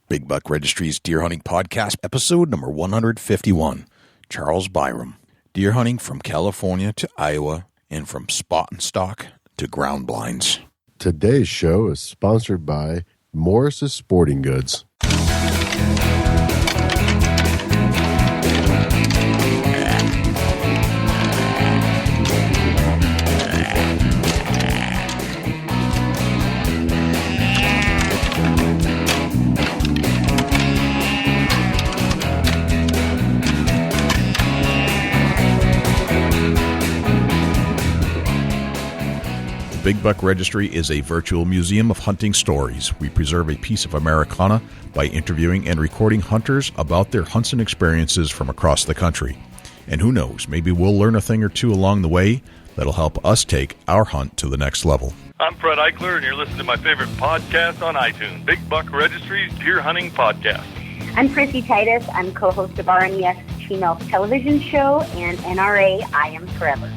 Big Buck Registry's Deer Hunting Podcast, episode number 151. Charles Byrum. Deer hunting from California to Iowa and from spot and stalk to ground blinds. Today's show is sponsored by Morris's Sporting Goods. Big Buck Registry is a virtual museum of hunting stories. We preserve a piece of Americana by interviewing and recording hunters about their hunts and experiences from across the country. And who knows, maybe we'll learn a thing or two along the way that'll help us take our hunt to the next level. I'm Fred Eichler, and you're listening to my favorite podcast on iTunes, Big Buck Registry's Deer Hunting Podcast. I'm Chrissy Titus. I'm co-host of RNES Female Television Show and NRA I Am Forever.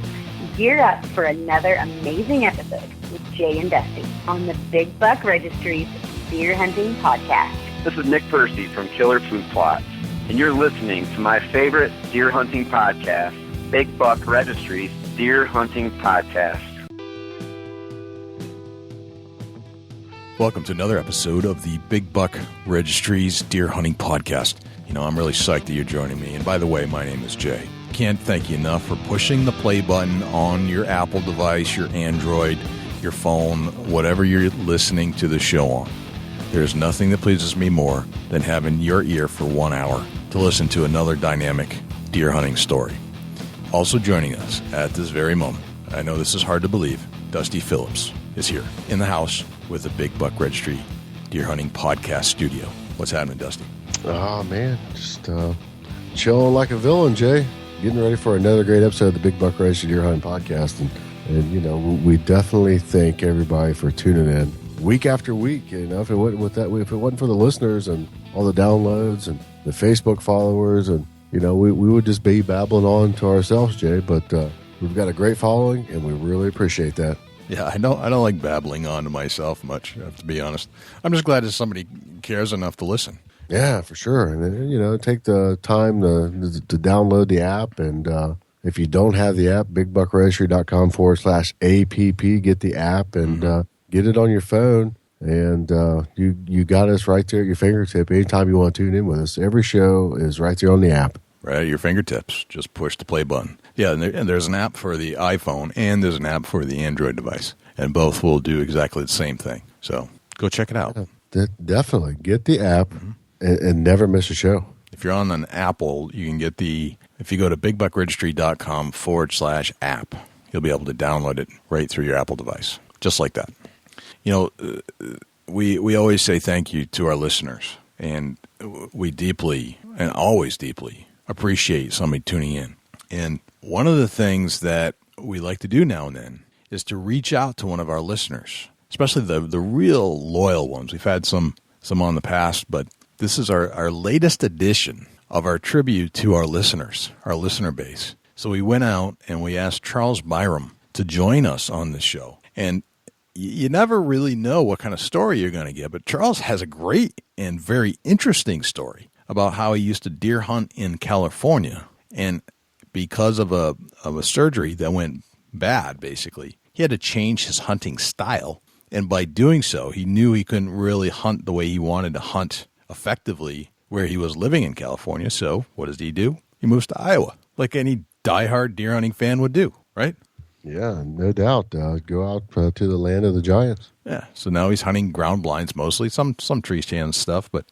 Gear up for another amazing episode with Jay and Dusty on the Big Buck Registry's Deer Hunting Podcast. This is Nick Percy from Killer Food Plots, and you're listening to my favorite deer hunting podcast, Big Buck Registry's Deer Hunting Podcast. Welcome to another episode of the Big Buck Registry's Deer Hunting Podcast. You know, I'm really psyched that you're joining me. And by the way, my name is Jay. Can't thank you enough for pushing the play button on your Apple device, your Android, your phone, whatever you're listening to the show on. There's nothing that pleases me more than having your ear for 1 hour to listen to another dynamic deer hunting story. Also joining us at this very moment, I know this is hard to believe, Dusty Phillips is here in the house with the Big Buck Registry Deer Hunting Podcast studio. What's happening, Dusty? Oh, man, just chilling like a villain, Jay. Getting ready for another great episode of the Big Buck Registry Deer Hunting Podcast. And, you know, we definitely thank everybody for tuning in week after week. You know, if it wasn't for the listeners and all the downloads and the Facebook followers, and, you know, we would just be babbling on to ourselves, Jay. But we've got a great following, and we really appreciate that. Yeah, I don't like babbling on to myself much, I have to be honest. I'm just glad that somebody cares enough to listen. Yeah, for sure. And, you know, take the time to download the app. And if you don't have the app, bigbuckregistry.com/app, get the app and get it on your phone. And you got us right there at your fingertip anytime you want to tune in with us. Every show is right there on the app. Right at your fingertips. Just push the play button. Yeah, and there's an app for the iPhone and there's an app for the Android device. And both will do exactly the same thing. So go check it out. Definitely. Get the app. And never miss a show. If you're on an Apple, you can get if you go to bigbuckregistry.com/app, you'll be able to download it right through your Apple device. Just like that. You know, we always say thank you to our listeners. And we deeply and always deeply appreciate somebody tuning in. And one of the things that we like to do now and then is to reach out to one of our listeners, especially the real loyal ones. We've had some on the past, but this is our latest edition of our tribute to our listeners, our listener base. So we went out and we asked Charles Byrum to join us on this show. And you never really know what kind of story you're going to get, but Charles has a great and very interesting story about how he used to deer hunt in California. And because of a surgery that went bad, basically, he had to change his hunting style. And by doing so, he knew he couldn't really hunt the way he wanted to hunt effectively where he was living in California. So what does he do? He moves to Iowa, like any diehard deer hunting fan would do, right? Yeah, no doubt. Go out to the land of the giants. Yeah, so now he's hunting ground blinds mostly, some tree stand stuff, but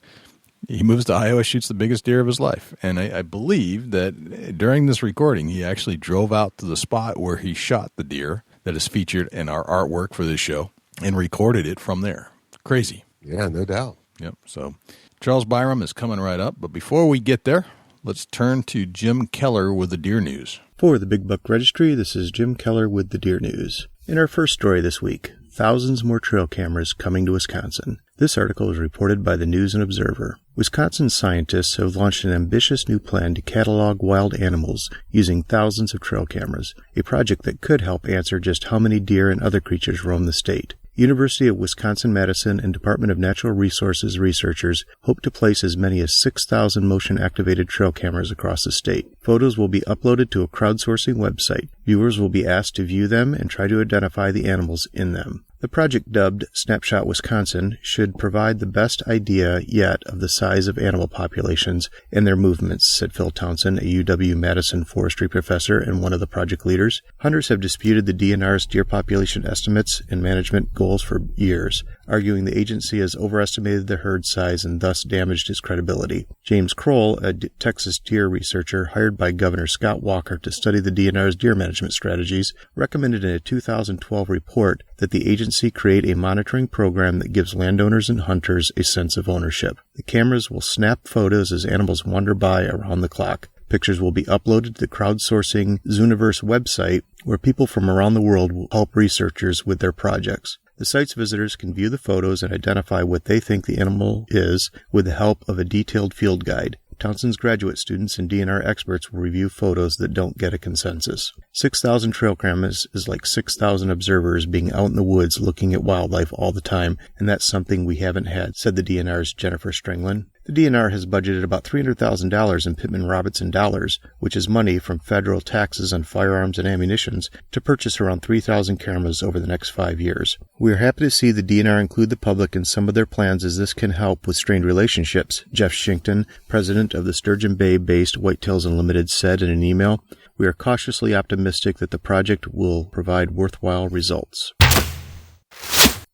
he moves to Iowa, shoots the biggest deer of his life. And I believe that during this recording, he actually drove out to the spot where he shot the deer that is featured in our artwork for this show and recorded it from there. Crazy. Yeah, no doubt. Yep, so Charles Byrum is coming right up, but before we get there, let's turn to Jim Keller with the Deer News. For the Big Buck Registry, this is Jim Keller with the Deer News. In our first story this week, thousands more trail cameras coming to Wisconsin. This article is reported by the News and Observer. Wisconsin scientists have launched an ambitious new plan to catalog wild animals using thousands of trail cameras, a project that could help answer just how many deer and other creatures roam the state. University of Wisconsin-Madison and Department of Natural Resources researchers hope to place as many as 6,000 motion-activated trail cameras across the state. Photos will be uploaded to a crowdsourcing website. Viewers will be asked to view them and try to identify the animals in them. The project, dubbed Snapshot Wisconsin, should provide the best idea yet of the size of animal populations and their movements, said Phil Townsend, a UW-Madison forestry professor and one of the project leaders. Hunters have disputed the DNR's deer population estimates and management goals for years, arguing the agency has overestimated the herd size and thus damaged its credibility. James Kroll, a Texas deer researcher hired by Governor Scott Walker to study the DNR's deer management strategies, recommended in a 2012 report that the agency create a monitoring program that gives landowners and hunters a sense of ownership. The cameras will snap photos as animals wander by around the clock. Pictures will be uploaded to the crowdsourcing Zooniverse website, where people from around the world will help researchers with their projects. The site's visitors can view the photos and identify what they think the animal is with the help of a detailed field guide. Townsend's graduate students and DNR experts will review photos that don't get a consensus. 6,000 trail cameras is like 6,000 observers being out in the woods looking at wildlife all the time, and that's something we haven't had, said the DNR's Jennifer Strenglin. The DNR has budgeted about $300,000 in Pittman-Robertson dollars, which is money from federal taxes on firearms and ammunition, to purchase around 3,000 cameras over the next 5 years. We are happy to see the DNR include the public in some of their plans, as this can help with strained relationships, Jeff Shinkton, president of the Sturgeon Bay-based Whitetails Unlimited, said in an email. We are cautiously optimistic that the project will provide worthwhile results.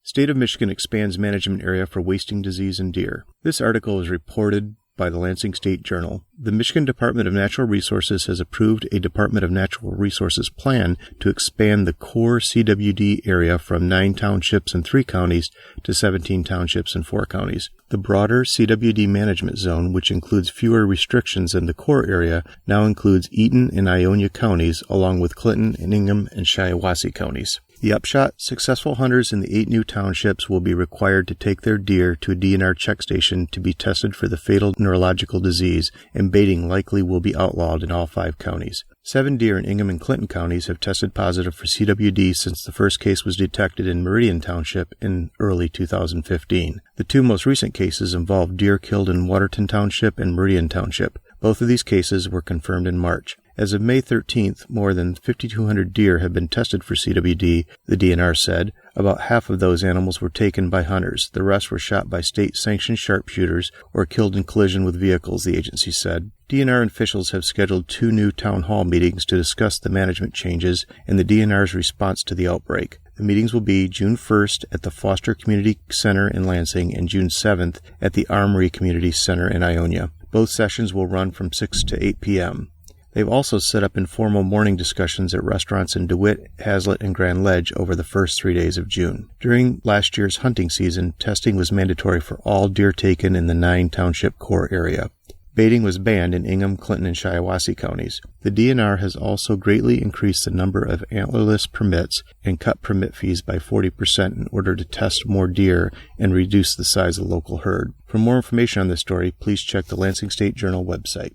State of Michigan expands management area for wasting disease in deer. This article is reported by the Lansing State Journal. The Michigan Department of Natural Resources has approved a Department of Natural Resources plan to expand the core CWD area from 9 townships and 3 counties to 17 townships and 4 counties. The broader CWD management zone, which includes fewer restrictions than the core area, now includes Eaton and Ionia counties, along with Clinton and Ingham and Shiawassee counties. The upshot, successful hunters in the 8 new townships will be required to take their deer to a DNR check station to be tested for the fatal neurological disease, and baiting likely will be outlawed in all 5 counties. 7 deer in Ingham and Clinton counties have tested positive for CWD since the first case was detected in Meridian Township in early 2015. The 2 most recent cases involved deer killed in Waterton Township and Meridian Township. Both of these cases were confirmed in March. As of May 13th, more than 5,200 deer have been tested for CWD, the DNR said. About half of those animals were taken by hunters. The rest were shot by state-sanctioned sharpshooters or killed in collision with vehicles, the agency said. DNR officials have scheduled 2 new town hall meetings to discuss the management changes and the DNR's response to the outbreak. The meetings will be June 1st at the Foster Community Center in Lansing and June 7th at the Armory Community Center in Ionia. Both sessions will run from 6 to 8 p.m. They've also set up informal morning discussions at restaurants in DeWitt, Hazlitt, and Grand Ledge over the first 3 days of June. During last year's hunting season, testing was mandatory for all deer taken in the 9 township core area. Baiting was banned in Ingham, Clinton, and Shiawassee counties. The DNR has also greatly increased the number of antlerless permits and cut permit fees by 40% in order to test more deer and reduce the size of the local herd. For more information on this story, please check the Lansing State Journal website.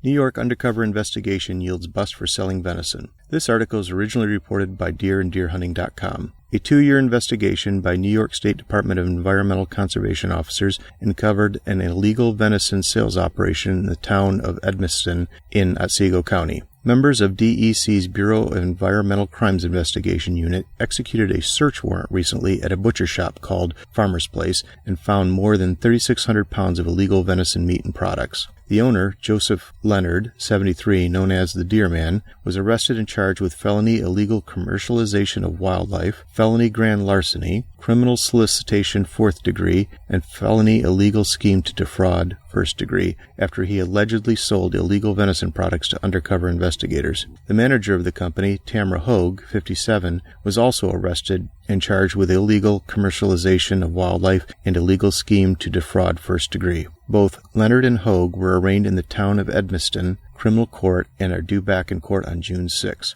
New York undercover investigation yields bust for selling venison. This article is originally reported by deeranddeerhunting.com. A 2-year investigation by New York State Department of Environmental Conservation officers uncovered an illegal venison sales operation in the town of Edmiston in Otsego County. Members of DEC's Bureau of Environmental Crimes Investigation Unit executed a search warrant recently at a butcher shop called Farmer's Place and found more than 3,600 pounds of illegal venison meat and products. The owner, Joseph Leonard, 73, known as the Deer Man, was arrested and charged with felony illegal commercialization of wildlife, felony grand larceny, criminal solicitation 4th degree, and felony illegal scheme to defraud 1st degree after he allegedly sold illegal venison products to undercover investigators. The manager of the company, Tamara Hogue, 57, was also arrested and charged with illegal commercialization of wildlife and illegal scheme to defraud 1st degree. Both Leonard and Hogue were arraigned in the town of Edmiston criminal court and are due back in court on June 6.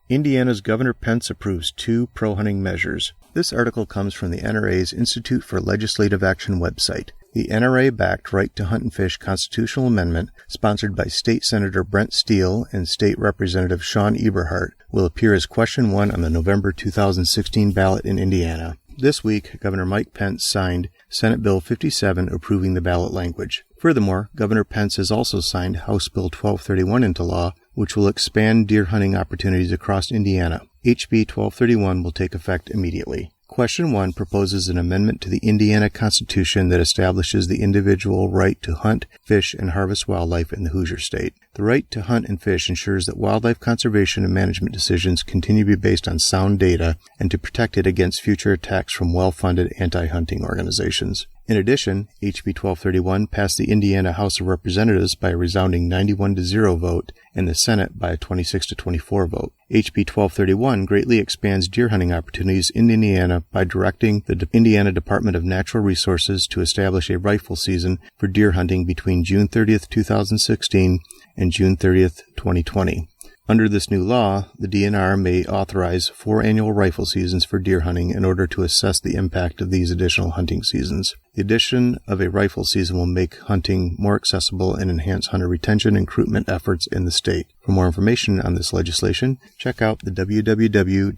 Indiana's Governor Pence approves 2 pro-hunting measures. This article comes from the NRA's Institute for Legislative Action website. The NRA-backed Right to Hunt and Fish constitutional amendment, sponsored by State Senator Brent Steele and State Representative Sean Eberhart, will appear as Question 1 on the November 2016 ballot in Indiana. This week, Governor Mike Pence signed Senate Bill 57 approving the ballot language. Furthermore, Governor Pence has also signed House Bill 1231 into law, which will expand deer hunting opportunities across Indiana. HB 1231 will take effect immediately. Question 1 proposes an amendment to the Indiana Constitution that establishes the individual right to hunt, fish, and harvest wildlife in the Hoosier State. The right to hunt and fish ensures that wildlife conservation and management decisions continue to be based on sound data and to protect it against future attacks from well-funded anti-hunting organizations. In addition, HB 1231 passed the Indiana House of Representatives by a resounding 91-0 vote and the Senate by a 26-24 vote. HB 1231 greatly expands deer hunting opportunities in Indiana by directing the Indiana Department of Natural Resources to establish a rifle season for deer hunting between June 30th, 2016 and June 30th, 2020. Under this new law, the DNR may authorize 4 annual rifle seasons for deer hunting in order to assess the impact of these additional hunting seasons. The addition of a rifle season will make hunting more accessible and enhance hunter retention and recruitment efforts in the state. For more information on this legislation, check out the www.nraila.org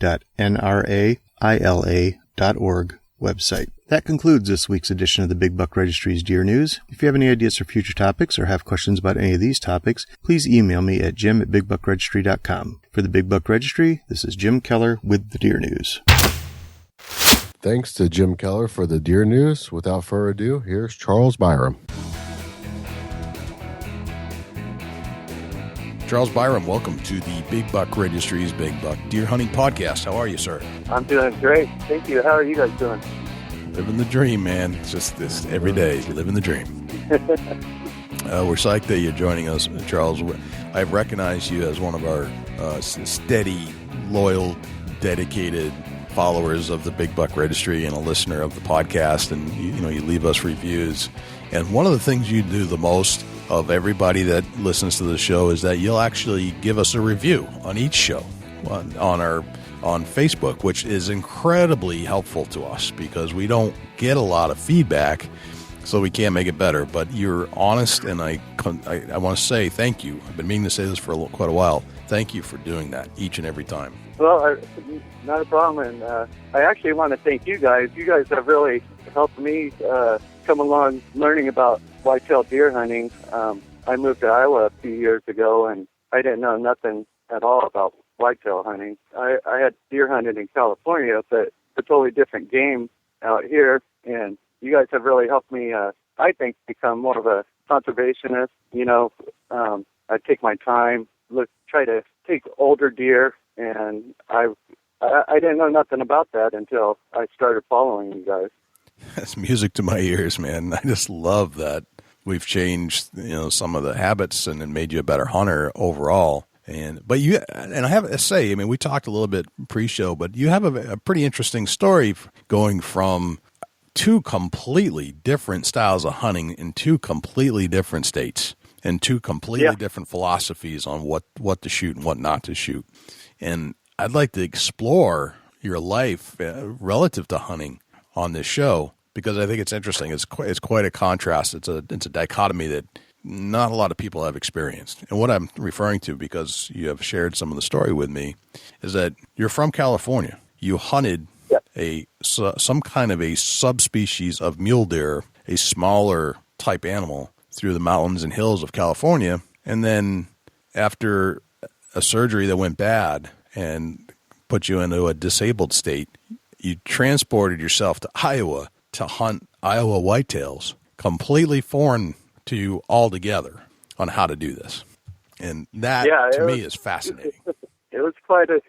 website. That concludes this week's edition of the Big Buck Registry's Deer News. If you have any ideas for future topics or have questions about any of these topics, please email me at jim@bigbuckregistry.com. For the Big Buck Registry, this is Jim Keller with the Deer News. Thanks to Jim Keller for the Deer News. Without further ado, here's Charles Byrum. Charles Byrum, welcome to the Big Buck Registry's Big Buck Deer Hunting Podcast. How are you, sir? I'm doing great. Thank you. How are you guys doing? Living the dream, man. It's just this every day, living the dream. We're psyched that you're joining us, Charles. I've recognized you as one of our steady, loyal, dedicated followers of the Big Buck Registry and a listener of the podcast, and you leave us reviews. And one of the things you do the most of everybody that listens to the show is that you'll actually give us a review on each show on Facebook, which is incredibly helpful to us because we don't get a lot of feedback, so we can't make it better. But you're honest, and I want to say thank you. I've been meaning to say this for quite a while. Thank you for doing that each and every time. Well, not a problem, and I actually want to thank you guys. You guys have really helped me come along learning about whitetail deer hunting. I moved to Iowa a few years ago, and I didn't know nothing at all about whitetail hunting. I had deer hunted in California, but it's a totally different game out here, and you guys have really helped me, I think, become more of a conservationist. I take my time, try to take older deer, and I didn't know nothing about that until I started following you guys. That's music to my ears, man. I just love that we've changed, some of the habits and made you a better hunter overall. But I have to say, we talked a little bit pre-show, but you have a pretty interesting story going from 2 completely different styles of hunting in 2 completely different states and 2 completely different philosophies on what to shoot and what not to shoot. And I'd like to explore your life relative to hunting on this show because I think it's interesting. It's quite a contrast. It's a dichotomy that not a lot of people have experienced. And what I'm referring to, because you have shared some of the story with me, is that you're from California. You hunted some kind of a subspecies of mule deer, a smaller type animal, through the mountains and hills of California. And then after a surgery that went bad and put you into a disabled state, you transported yourself to Iowa to hunt Iowa whitetails, completely foreign to you altogether on how to do this. And that, to me, is fascinating. It was quite a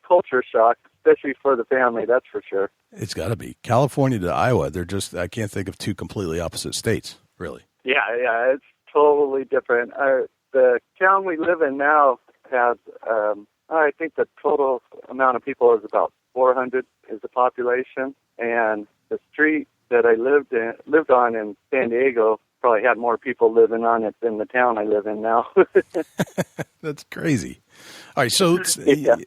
culture shock, especially for the family, that's for sure. It's got to be. California to Iowa, I can't think of 2 completely opposite states, really. Yeah, it's totally different. The town we live in now has, I think the total amount of people is about 400 is the population, and the street that I lived on in San Diego probably had more people living on it than the town I live in now. That's crazy. All right, so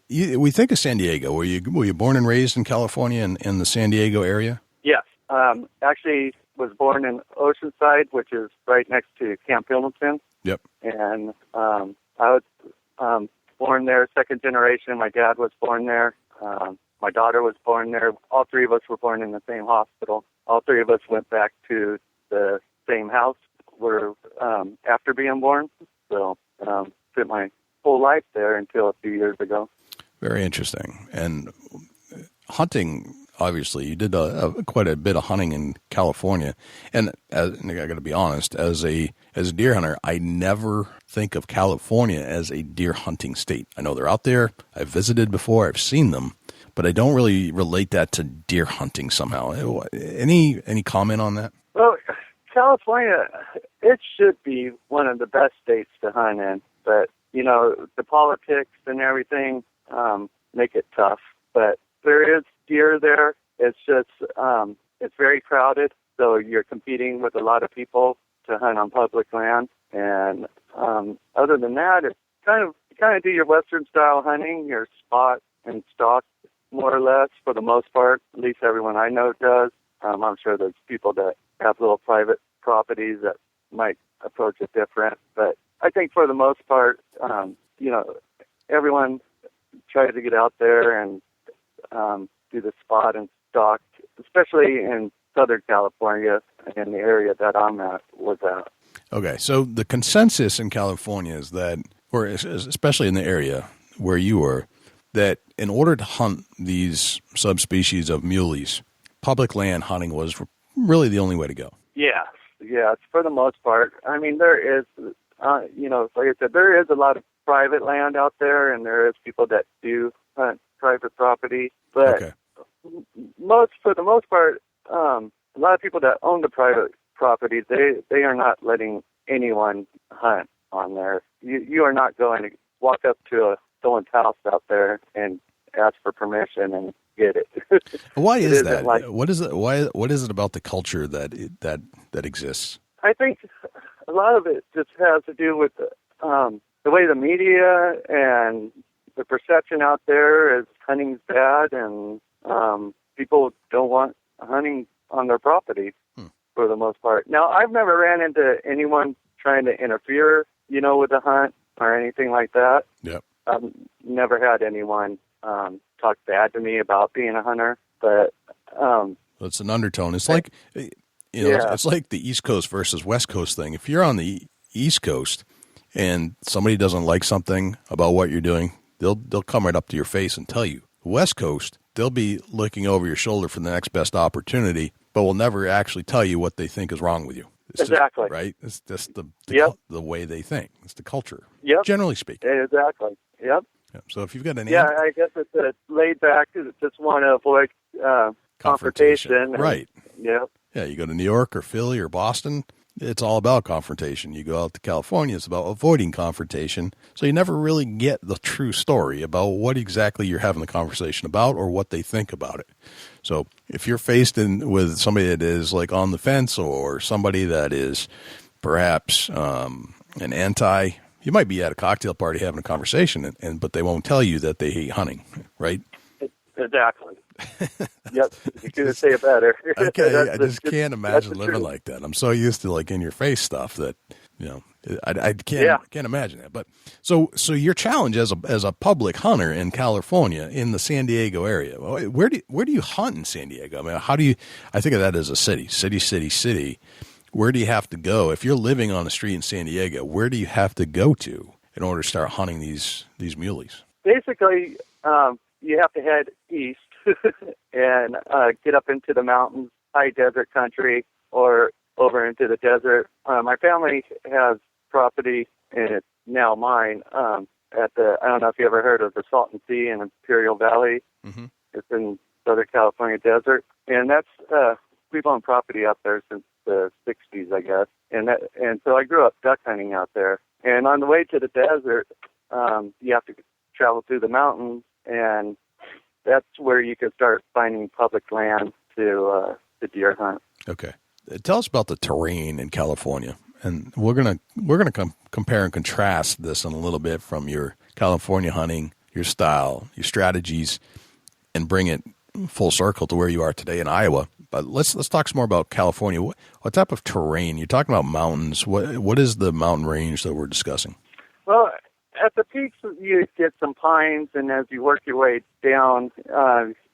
we think of San Diego. Were you born and raised in California in the San Diego area? Yes. Actually, was born in Oceanside, which is right next to Camp Pendleton. Yep. And I was born there, second generation. My dad was born there. My daughter was born there. All three of us were born in the same hospital. All three of us went back to the same house after being born. So spent my whole life there until a few years ago. Very interesting. And hunting, obviously, you did quite a bit of hunting in California. And I got to be honest, as a deer hunter, I never think of California as a deer hunting state. I know they're out there. I've visited before. I've seen them. But I don't really relate that to deer hunting somehow. Any comment on that? Well, California, it should be one of the best states to hunt in. But, you know, the politics and everything make it tough. But there is deer there. It's just, it's very crowded. So you're competing with a lot of people to hunt on public land. And other than that, it's kind of do your Western style hunting, your spot and stalk, more or less, for the most part. At least everyone I know does. I'm sure there's people that have little private properties that might approach it different. But I think for the most part, you know, everyone tries to get out there and do the spot and stalk, especially in Southern California, in the area that I'm at, was at. Okay, so the consensus in California is that, or especially in the area where you were, that in order to hunt these subspecies of muleys, public land hunting was really the only way to go. Yes, for the most part. I mean, there is, you know, like I said, there is a lot of private land out there, and there is people that do hunt private property. But for the most part, a lot of people that own the private property, they are not letting anyone hunt on there. You are not going to walk up to someone's house out there and ask for permission and get it. Why is that? What is it? What is it about the culture that exists? I think a lot of it just has to do with the way the media and the perception out there is hunting's bad, and people don't want hunting on their property for the most part. Now, I've never ran into anyone trying to interfere, you know, with the hunt or anything like that. Yep. I've never had anyone talk bad to me about being a hunter, but it's an undertone. It's like, you know, it's like the East Coast versus West Coast thing. If you're on the East Coast and somebody doesn't like something about what you're doing, they'll come right up to your face and tell you. West Coast, they'll be looking over your shoulder for the next best opportunity, but will never actually tell you what they think is wrong with you. It's exactly. Just, right? It's just the way they think. It's the culture. Yep. Generally speaking. Exactly. Yep. So if you've got an I guess it's a laid back. Just want to avoid confrontation. Right. Yep. Yeah, you go to New York or Philly or Boston, it's all about confrontation. You go out to California, it's about avoiding confrontation. So you never really get the true story about what exactly you're having the conversation about or what they think about it. So if you're faced with somebody that is like on the fence or somebody that is perhaps an anti, you might be at a cocktail party having a conversation, but they won't tell you that they hate hunting, right? Exactly. Yep, you couldn't say it better. I just can't imagine living like that. I'm so used to like in your face stuff that, you know, I can't imagine that. But so your challenge as a public hunter in California in the San Diego area, where do you hunt in San Diego? I mean, I think of that as a city. Where do you have to go if you're living on a street in San Diego? Where do you have to go to in order to start hunting these muleys? Basically, you have to head east and get up into the mountains, high desert country, or over into the desert. My family has property, and it's now mine, at I don't know if you ever heard of the Salton Sea in Imperial Valley. Mm-hmm. It's in Southern California desert. And that's, we've owned property up there since the 60s, I guess. And so I grew up duck hunting out there. And on the way to the desert, you have to travel through the mountains, and that's where you can start finding public land to deer hunt. Okay, tell us about the terrain in California, and we're gonna compare and contrast this in a little bit from your California hunting, your style, your strategies, and bring it full circle to where you are today in Iowa. But let's talk some more about California. What type of terrain? You're talking about mountains. What is the mountain range that we're discussing? Well, at the peaks, you get some pines, and as you work your way down,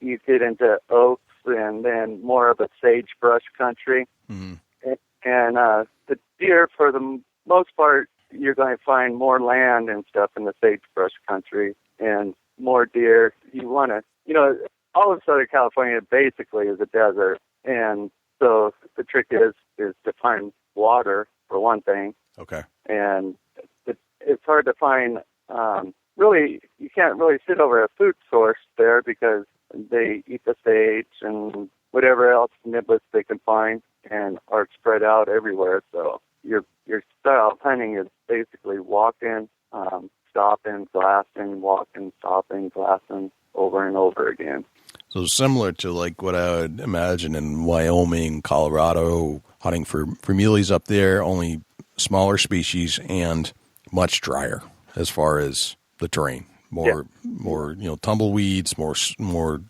you get into oaks and then more of a sagebrush country. Mm-hmm. And the deer, for the most part, you're going to find more land and stuff in the sagebrush country and more deer. You want to, all of Southern California basically is a desert. And so the trick is to find water, for one thing. Okay. And it's hard to find, really, you can't really sit over a food source there because they eat the sage and whatever else niblets they can find and are spread out everywhere. So your style of hunting is basically walking, stopping, glassing, walking, stopping, glassing over and over again. So similar to like what I would imagine in Wyoming, Colorado, hunting for muleys up there, only smaller species and much drier as far as the terrain. More tumbleweeds, more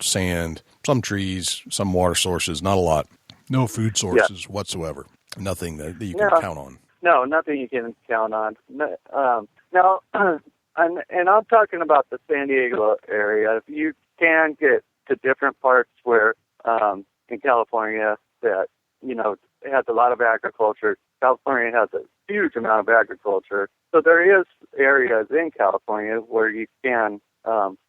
sand, some trees, some water sources, not a lot. No food sources whatsoever. Nothing that you can count on. No, nothing you can count on. Now, and I'm talking about the San Diego area. You can get to different parts where in California that, it has a lot of agriculture. California has a huge amount of agriculture. So there is areas in California where you can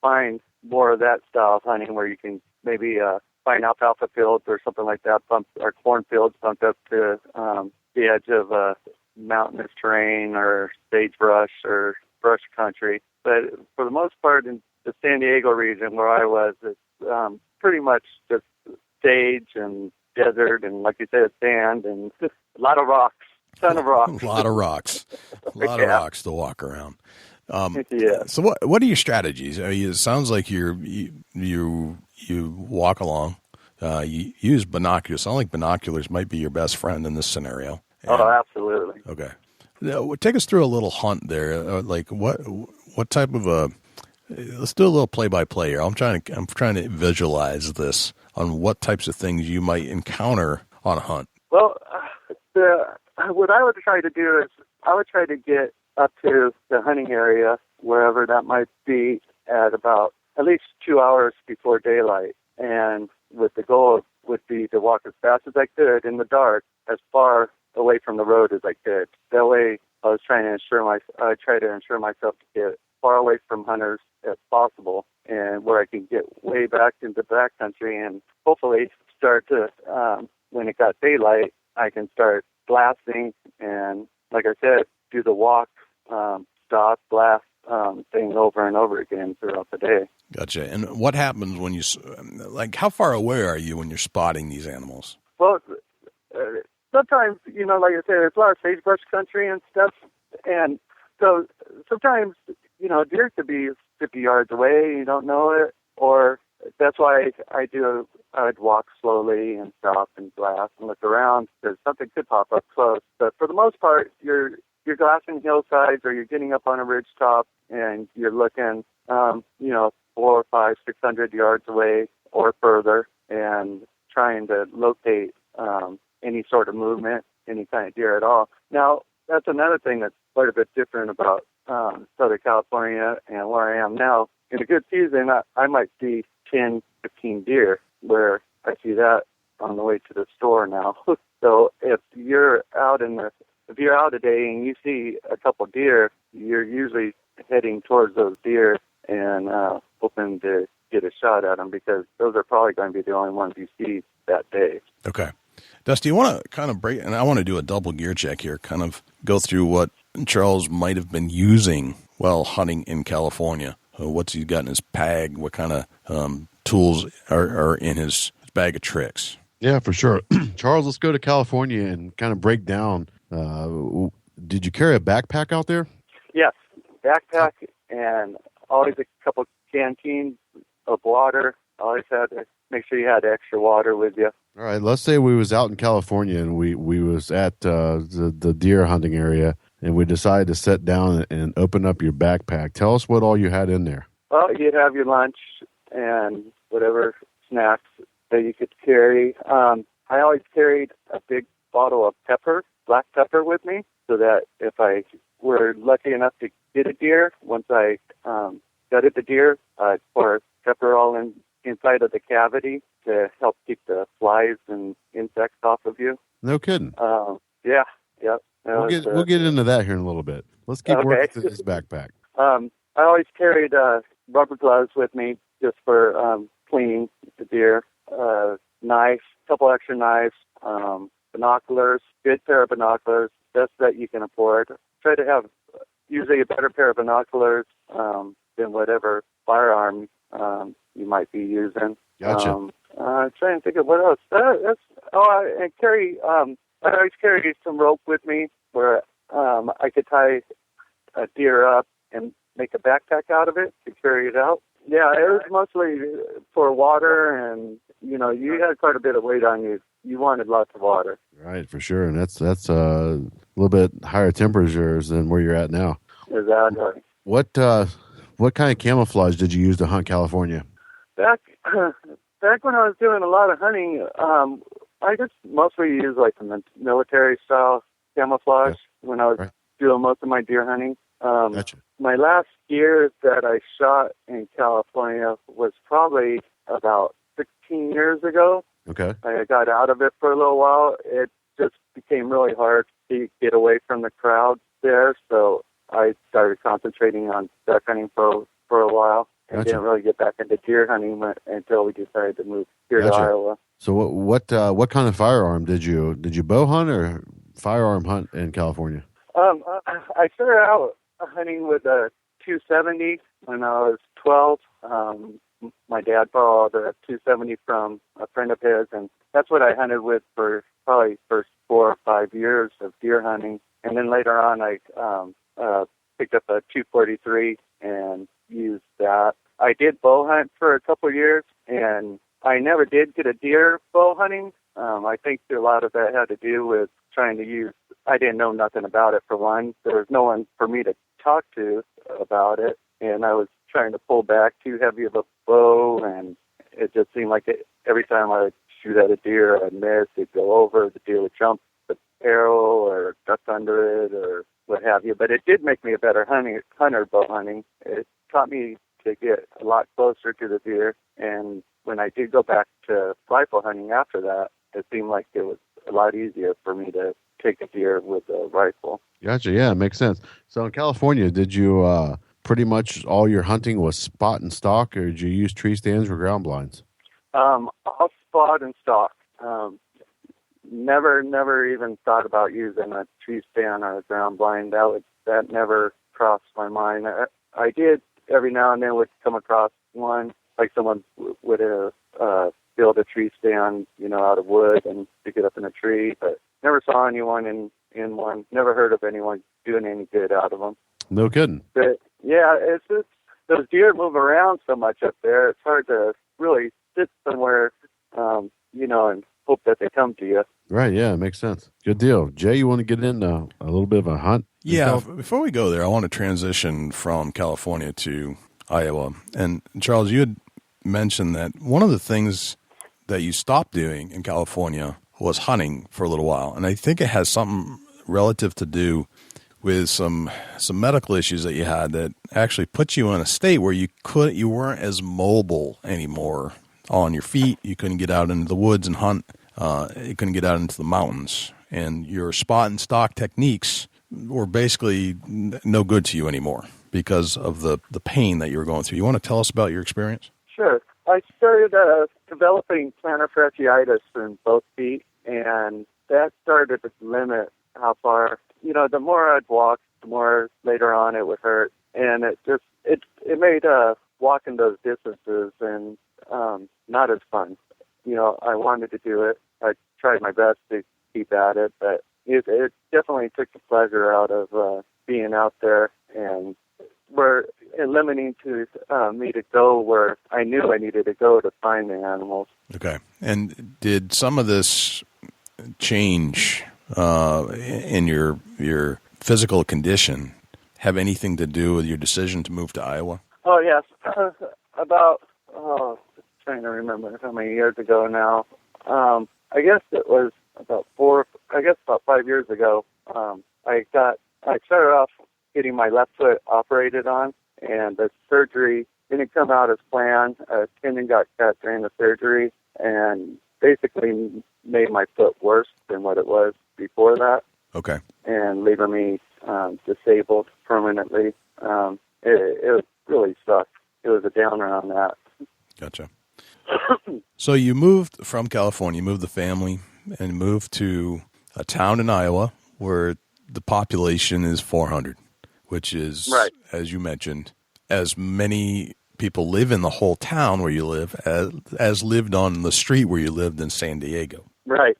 find more of that style of hunting where you can maybe find alfalfa fields or something like that, or cornfields bumped up to the edge of mountainous terrain or sagebrush or brush country. But for the most part, in the San Diego region where I was, it's pretty much just sage and desert and, like you said, sand and just a lot of rocks, ton of rocks. A lot of rocks. A lot of rocks to walk around. Yeah. So what are your strategies? I mean, it sounds like you walk along. You use binoculars. It sounds like binoculars might be your best friend in this scenario. Oh, absolutely. Okay. Now, take us through a little hunt there. Like what type of a? Let's do a little play-by-play here. I'm trying to visualize this on what types of things you might encounter on a hunt. Well, what I would try to do is I would try to get up to the hunting area, wherever that might be, at about at least 2 hours before daylight. And with the goal would be to walk as fast as I could in the dark, as far away from the road as I could. That way, I try to ensure myself to get far away from hunters as possible, and where I can get way back into the backcountry and hopefully start to, when it got daylight, I can start blasting and, like I said, do the walk, stop, blast thing over and over again throughout the day. Gotcha. And what happens when you, how far away are you when you're spotting these animals? Well, sometimes, like I said, there's a lot of sagebrush country and stuff, and so sometimes, deer could be 50 yards away, you don't know it, or that's why I'd walk slowly and stop and blast and look around because something could pop up close. But for the most part, you're glassing hillsides or you're getting up on a ridge top and you're looking, 400, 500, 600 yards away or further and trying to locate any sort of movement, any kind of deer at all. Now, that's another thing that's quite a bit different about Southern California and where I am now. In a good season, I might see 10, 15 deer, where I see that on the way to the store now. So if you're out today and you see a couple deer, you're usually heading towards those deer and hoping to get a shot at them because those are probably going to be the only ones you see that day. Okay. Dusty, you want to kind of break, and I want to do a double gear check here, kind of go through what Charles might have been using while hunting in California. What's he got in his bag? What kind of tools are in his bag of tricks? Yeah, for sure. Charles, let's go to California and kind of break down. Did you carry a backpack out there? Yes, backpack and always a couple canteens of water. Always had to make sure you had extra water with you. All right, let's say we was out in California and we was at the deer hunting area and we decided to sit down and open up your backpack. Tell us what all you had in there. Well, you'd have your lunch and whatever snacks that you could carry. I always carried a big bottle of pepper, black pepper, with me, so that if I were lucky enough to get a deer, once I gutted the deer, I'd pour pepper all inside of the cavity to help keep the flies and insects off of you. No kidding. Yeah. We'll get into that here in a little bit. Let's keep working through this backpack. I always carried rubber gloves with me just for cleaning the deer. Knife, couple extra knives, binoculars, good pair of binoculars, best that you can afford. Try to have usually a better pair of binoculars than whatever firearm you might be using. Gotcha. I'm trying to think of what else. I always carry some rope with me where I could tie a deer up and make a backpack out of it to carry it out. Yeah, it was mostly for water, and you had quite a bit of weight on you. You wanted lots of water. Right, for sure, and that's a little bit higher temperatures than where you're at now. Exactly. What kind of camouflage did you use to hunt California? Back when I was doing a lot of hunting, I just mostly used like the military style camouflage when I was doing most of my deer hunting. Gotcha. My last deer that I shot in California was probably about 16 years ago. Okay. I got out of it for a little while. It just became really hard to get away from the crowd there, so I started concentrating on duck hunting for a while and didn't really get back into deer hunting until we decided to move here to Iowa. So what kind of firearm did you bow hunt or firearm hunt in California? I started out hunting with a 270 when I was 12. My dad borrowed a 270 from a friend of his, and that's what I hunted with for probably first 4 or 5 years of deer hunting. And then later on, I picked up a 243 and used that. I did bow hunt for a couple of years, and I never did get a deer bow hunting. I think a lot of that had to do with trying to use. I didn't know nothing about it, for one. There was no one for me to talk to about it, and I was trying to pull back too heavy of a bow, and it just seemed like every time I would shoot at a deer, I'd miss. It'd go over. The deer would jump the arrow or duck under it or what have you. But it did make me a better hunter bow hunting. It taught me to get a lot closer to the deer, and when I did go back to rifle hunting after that, it seemed like it was a lot easier for me to take a deer with a rifle. Gotcha. Yeah, it makes sense. So in California, did you pretty much all your hunting was spot and stalk, or did you use tree stands or ground blinds? All spot and stalk. Never even thought about using a tree stand or a ground blind. That never crossed my mind. I did every now and then would come across one, like someone would build a tree stand, out of wood and stick it up in a tree, but never saw anyone in one. Never heard of anyone doing any good out of them. No kidding. But yeah, it's just those deer move around so much up there. It's hard to really sit somewhere, and hope that they come to you. Right. Yeah, it makes sense. Good deal. Jay, you want to get into a little bit of a hunt? Yeah. Before we go there, I want to transition from California to Iowa. And Charles, you had mentioned that one of the things that you stopped doing in California was hunting for a little while. And I think it has something relative to do with some medical issues that you had that actually put you in a state where you weren't as mobile anymore on your feet. You couldn't get out into the woods and hunt. You couldn't get out into the mountains. And your spot and stalk techniques were basically no good to you anymore because of the pain that you were going through. You want to tell us about your experience? Sure. I started developing plantar fasciitis in both feet, and that started to limit how far. The more I'd walk, the more later on it would hurt, and it made walking those distances and not as fun. I wanted to do it. I tried my best to keep at it, but it definitely took the pleasure out of being out there, and were limiting to me to go where I knew I needed to go to find the animals. Okay. And did some of this change in your physical condition have anything to do with your decision to move to Iowa? Oh, yes. About trying to remember how many years ago now. I guess it was about 5 years ago. I started off getting my left foot operated on, and the surgery didn't come out as planned. A tendon got cut during the surgery, and basically made my foot worse than what it was before that. Okay. And leaving me disabled permanently. It really sucked. It was a downer on that. Gotcha. So you moved from California, you moved the family, and moved to a town in Iowa where the population is 400, which is, right, as you mentioned, as many people live in the whole town where you live as lived on the street where you lived in San Diego. Right.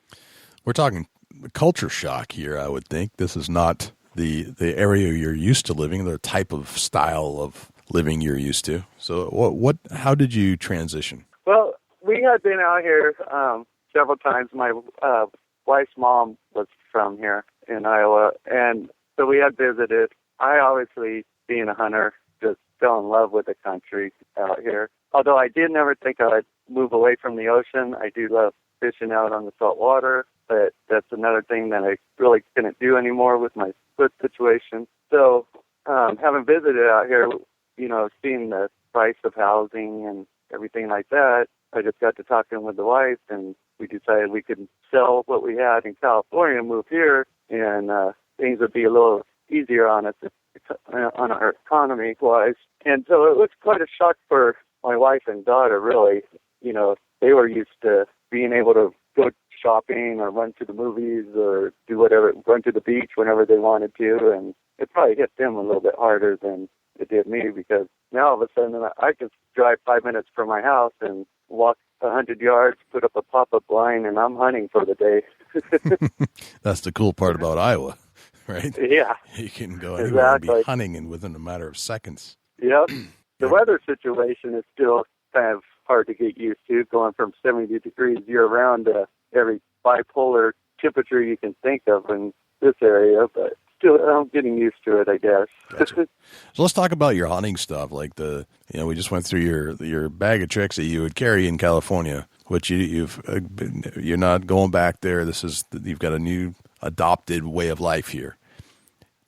We're talking culture shock here, I would think. This is not the area you're used to living, the type of style of living you're used to. So how did you transition? Well, we had been out here several times. My wife's mom was from here in Iowa, and so we had visited. I obviously, being a hunter, just fell in love with the country out here. Although I did never think I'd move away from the ocean. I do love fishing out on the salt water, but that's another thing that I really couldn't do anymore with my foot situation. So having visited out here, seeing the price of housing and everything like that, I just got to talking with the wife, and we decided we could sell what we had in California and move here, and things would be a little easier on us, on our economy-wise. And so it was quite a shock for my wife and daughter, really. They were used to being able to go shopping or run to the movies or do whatever, run to the beach whenever they wanted to, and it probably hit them a little bit harder than it did me, because now all of a sudden I can drive 5 minutes from my house and walk 100 yards, put up a pop-up line, and I'm hunting for the day. That's the cool part about Iowa, right? Yeah. You can go anywhere and Exactly. be hunting within a matter of seconds. Yep. The weather situation is still kind of hard to get used to, going from 70 degrees year-round to every bipolar temperature you can think of in this area, but still, I'm getting used to it, I guess. Gotcha. So let's talk about your hunting stuff. Like we just went through your bag of tricks that you would carry in California, which you're not going back there. You've got a new adopted way of life here.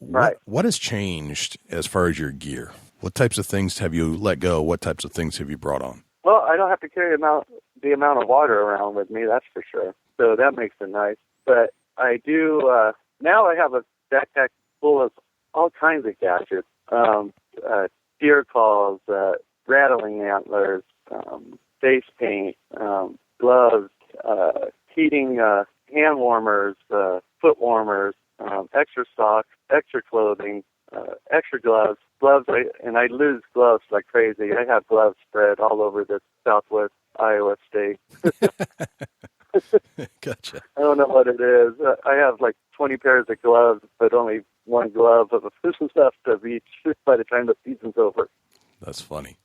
Right. What has changed as far as your gear? What types of things have you let go? What types of things have you brought on? Well, I don't have to carry the amount of water around with me, that's for sure. So that makes it nice. But I do, now I have a backpack full of all kinds of gadgets, deer calls, rattling antlers, face paint, gloves, heating hand warmers, foot warmers, extra socks, extra clothing, extra gloves. I lose gloves like crazy. I have gloves spread all over the southwest Iowa state. Gotcha. I don't know what it is. I have like 20 pairs of gloves, but only one glove of left of each by the time the season's over. That's funny.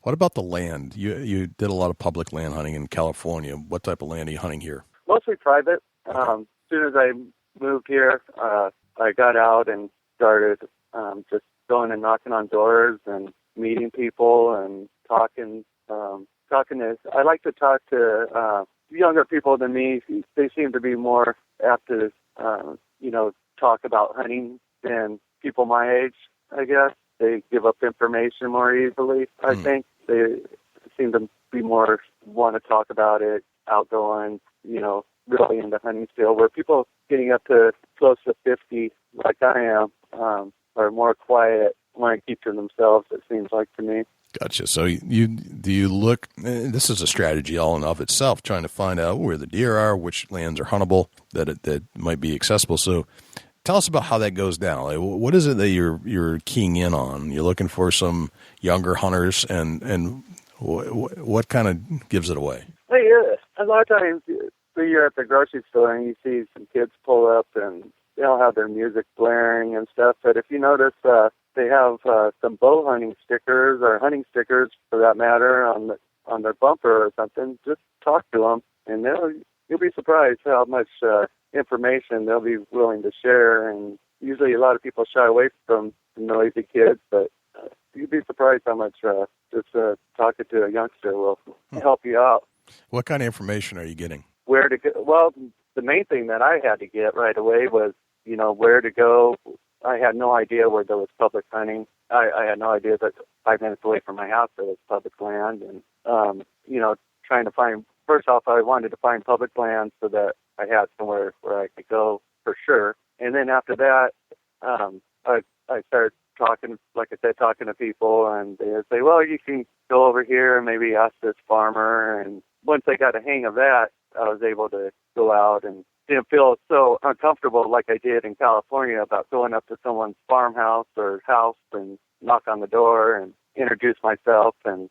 What about the land? You did a lot of public land hunting in California. What type of land are you hunting here? Mostly private. As soon as I moved here, I got out and started just going and knocking on doors and meeting people and talking. I like to talk to younger people than me. They seem to be more apt to, talk about hunting than people my age, I guess. They give up information more easily, I think. They seem to be more want to talk about it, outgoing, really into hunting still, where people getting up to close to 50, like I am, are more quiet, want to keep to themselves, it seems like to me. Gotcha. So do you look, this is a strategy all in of itself, trying to find out where the deer are, which lands are huntable, that might be accessible. So tell us about how that goes down. Like, what is it that you're keying in on? You're looking for some younger hunters, and what kind of gives it away? Well, yeah, a lot of times you're at the grocery store and you see some kids pull up and they'll have their music blaring and stuff. But if you notice, they have some bow hunting stickers or hunting stickers, for that matter, on their bumper or something. Just talk to them, and you'll be surprised how much information they'll be willing to share. And usually, a lot of people shy away from the noisy kids, but you'd be surprised how much just talking to a youngster will help you out. What kind of information are you getting? Where to go? Well, the main thing that I had to get right away was, where to go. I had no idea where there was public hunting. I had no idea that 5 minutes away from my house there was public land. And, trying to find, first off, I wanted to find public land so that I had somewhere where I could go for sure. And then after that, I started talking to people, and they would say, well, you can go over here and maybe ask this farmer. And once I got a hang of that, I was able to go out and didn't feel so uncomfortable like I did in California about going up to someone's farmhouse or house and knock on the door and introduce myself and,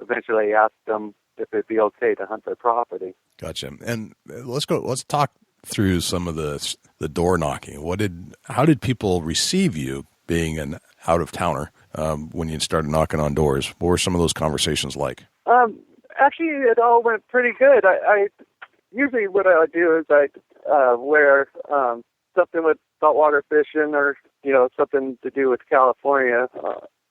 eventually ask them if it'd be okay to hunt their property. Gotcha. And let's talk through some of the door knocking. How did people receive you being an out-of-towner when you started knocking on doors? What were some of those conversations like? Actually, it all went pretty good. I usually what I would do is I wear something with saltwater fishing or, something to do with California,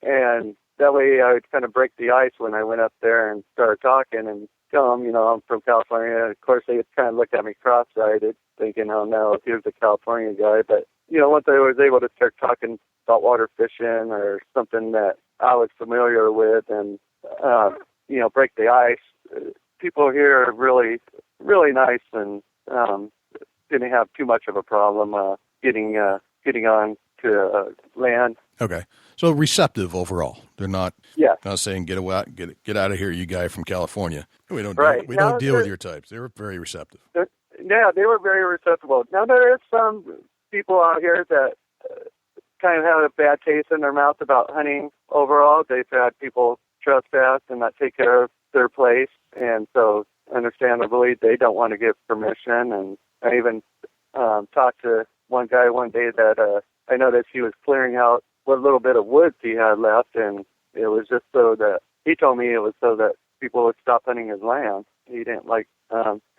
and that way I would kind of break the ice when I went up there and started talking and tell them, I'm from California. Of course, they kind of looked at me cross-eyed, thinking, oh, no, here's the California guy. But, once I was able to start talking saltwater fishing or something that I was familiar with and, break the ice, people here are really, really nice and didn't have too much of a problem getting on to land. Okay, so receptive overall. They're not saying get out of here, you guy from California. We don't deal with your types. They were very receptive. Yeah, they were very receptive. Now there is some people out here that kind of have a bad taste in their mouth about hunting overall. They've had people trespass and not take care of their place, and so understandably they don't want to give permission. And I even talked to one guy one day that I noticed he was clearing out what little bit of woods he had left, and it was just so that he told me it was so that people would stop hunting his land. He didn't like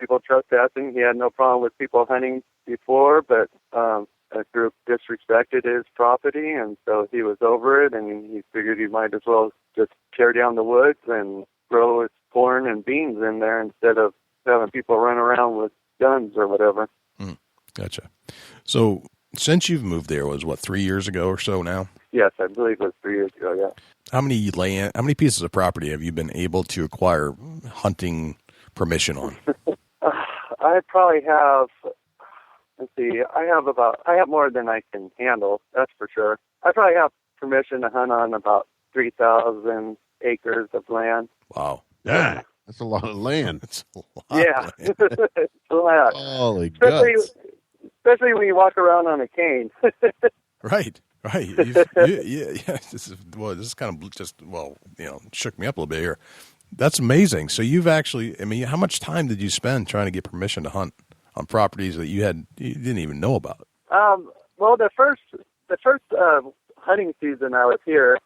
people trespassing. He had no problem with people hunting before, but a group disrespected his property, and so he was over it, and he figured he might as well just tear down the woods and grow his corn and beans in there instead of having people run around with guns or whatever. Gotcha. So since you've moved there, was 3 years ago or so now? Yes, I believe it was 3 years ago, yeah. How many pieces of property have you been able to acquire hunting permission on? I probably have, I have more than I can handle, that's for sure. I probably have permission to hunt on about 3,000 acres of land. Wow. Yeah. That's a lot of land. That's a lot. Yeah. It's a lot. Holy guts. Especially when you walk around on a cane. Right. This is kind of just, shook me up a little bit here. That's amazing. So you've actually, how much time did you spend trying to get permission to hunt on properties that you didn't even know about? Well, the first hunting season I was here,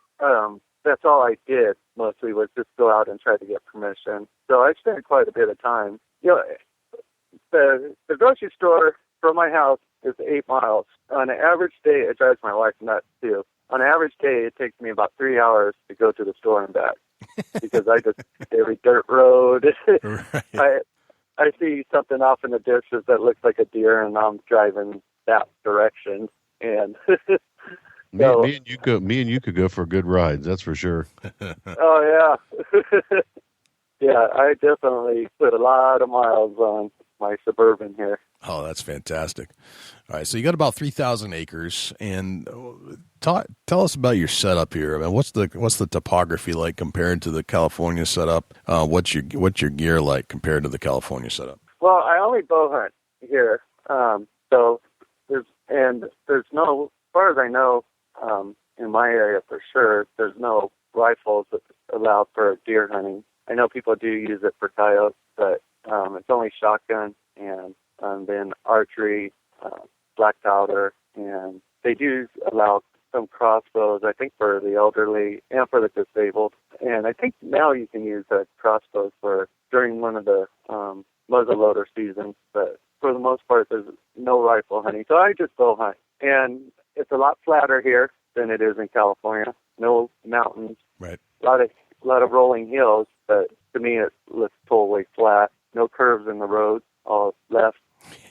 that's all I did mostly was just go out and try to get permission. So I spent quite a bit of time. The grocery store from my house is 8 miles. On an average day, it drives my wife nuts too. On an average day, it takes me about 3 hours to go to the store and back because I just every dirt road. Right. I see something off in the distance that looks like a deer, and I'm driving that direction. And me and you could go for good rides. That's for sure. Oh yeah, yeah. I definitely put a lot of miles on my Suburban here. Oh, that's fantastic. All right, so you got about 3,000 acres, and tell us about your setup here. What's the topography like compared to the California setup? What's your gear like compared to the California setup? Well, I only bow hunt here, so there's no, as far as I know, in my area for sure, there's no rifles that allowed for deer hunting. I know people do use it for coyotes, but it's only shotgun and then archery, black powder, and they do allow some crossbows, I think, for the elderly and for the disabled. And I think now you can use crossbows during one of the muzzleloader seasons, but for the most part, there's no rifle hunting. So I just bow hunt, and it's a lot flatter here than it is in California. no mountains, Right. a lot of rolling hills, but to me it looks totally flat. No curves in the road, all left,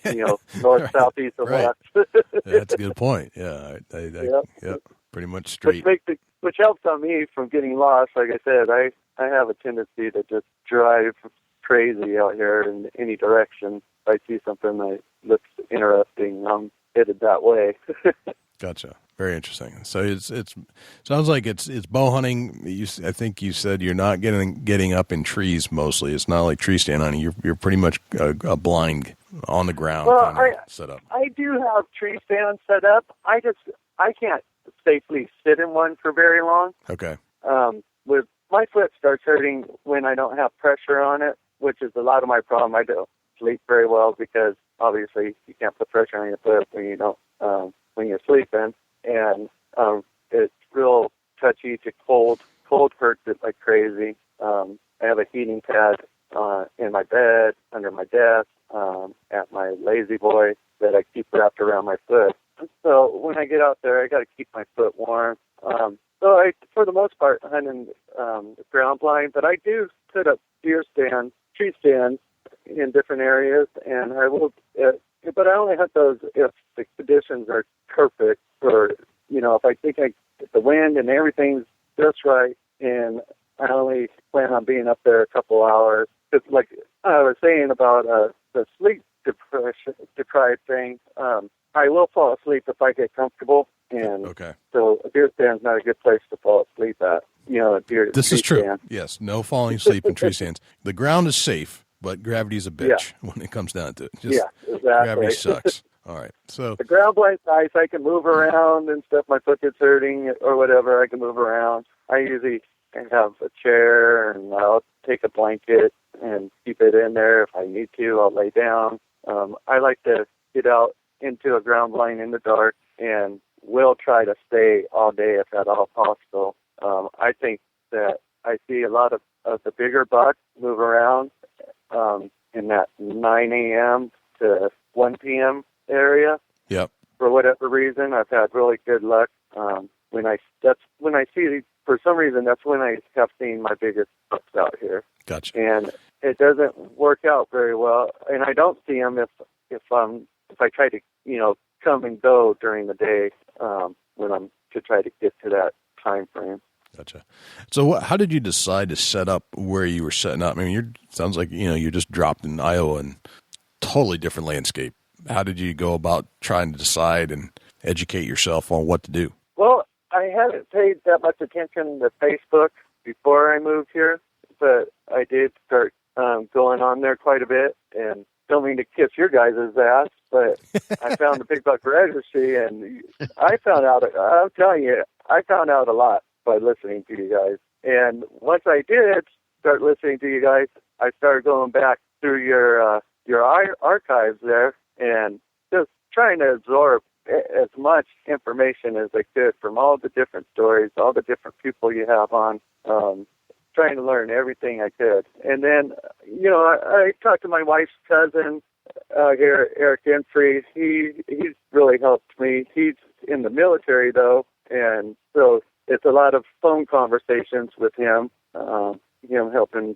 north, Right. south, east, or Right. west. That's a good point. Yeah. Yep. Pretty much straight. Which helps on me from getting lost. Like I said, I have a tendency to just drive crazy out here in any direction. If I see something that looks interesting, I'm headed that way. Gotcha. Very interesting. So it sounds like it's bow hunting. I think you said you're not getting up in trees mostly. It's not like tree stand hunting. You're pretty much a blind on the ground kind of set up. I do have tree stands set up. I can't safely sit in one for very long. Okay. With my foot starts hurting when I don't have pressure on it, which is a lot of my problem. I don't sleep very well because obviously you can't put pressure on your foot when you don't when you're sleeping, and it's real touchy to cold. Cold hurts it like crazy. I have a heating pad in my bed, under my desk, at my lazy boy that I keep wrapped around my foot. So when I get out there, I got to keep my foot warm. So I, for the most part, hunt in the ground blind, but I do put up deer stands, tree stands in different areas, and I will. But I only hunt those if the conditions are perfect, or if I think if the wind and everything's just right, and I only plan on being up there a couple hours. It's like I was saying about the sleep deprived thing. I will fall asleep if I get comfortable, and so a deer stand's not a good place to fall asleep at. A deer. This is true. Stand. Yes, no falling asleep in tree stands. The ground is safe, but gravity's a bitch when it comes down to it. Exactly. Gravity sucks. All right, so the ground blind's nice. I can move around and stuff. My foot gets hurting or whatever. I can move around. I usually have a chair, and I'll take a blanket and keep it in there. If I need to, I'll lay down. I like to get out into a ground blind in the dark, and will try to stay all day if at all possible. I think that I see a lot of the bigger bucks move around in that 9 a.m. to 1 p.m. area. Yep. For whatever reason, I've had really good luck. When I see, for some reason, that's when I have seen my biggest bucks out here. Gotcha. And it doesn't work out very well, and I don't see them if I try to come and go during the day when I'm to try to get to that time frame. Gotcha. So how did you decide to set up where you were setting up? I mean, sounds like you just dropped in Iowa and totally different landscape. How did you go about trying to decide and educate yourself on what to do? Well, I hadn't paid that much attention to Facebook before I moved here, but I did start going on there quite a bit, and don't mean to kiss your guys' ass, but I found the Big Buck Registry, and I found out, I'm telling you, I found out a lot by listening to you guys. And once I did start listening to you guys, I started going back through your archives there and just trying to absorb as much information as I could from all the different stories, all the different people you have on, trying to learn everything I could. And then, I talked to my wife's cousin here, Eric Infrey. He's really helped me. He's in the military, though, and so it's a lot of phone conversations with him, helping,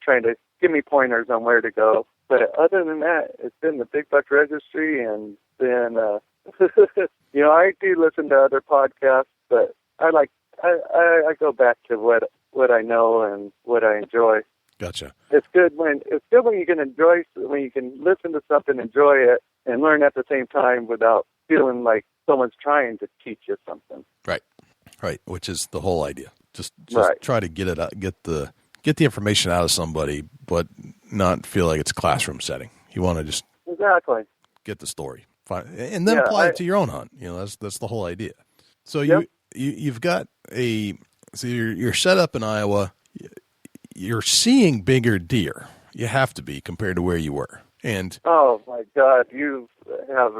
trying to give me pointers on where to go. But other than that, it's been the Big Buck Registry, and then, I do listen to other podcasts, but I go back to what I know and what I enjoy. Gotcha. It's good when you can listen to something, enjoy it, and learn at the same time without feeling like someone's trying to teach you something. Right, which is the whole idea. Just right. Try to get it out, get the information out of somebody, but not feel like it's a classroom setting. You want to just exactly get the story, and then apply it to your own hunt. That's the whole idea. So you've got you're set up in Iowa. You're seeing bigger deer. You have to be compared to where you were. And oh my God, you have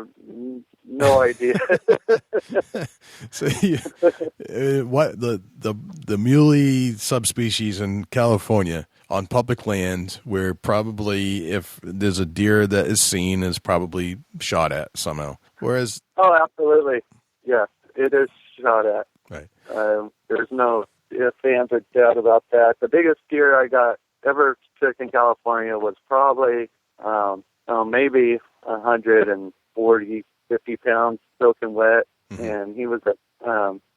no idea. So what the muley subspecies in California on public land, where probably if there's a deer that is seen, is probably shot at somehow. Whereas absolutely, yes, it is shot at. Right. There's no ifs, ands, or doubt about that. The biggest deer I got ever took in California was probably maybe 140, 50 pounds soaking wet, and he was a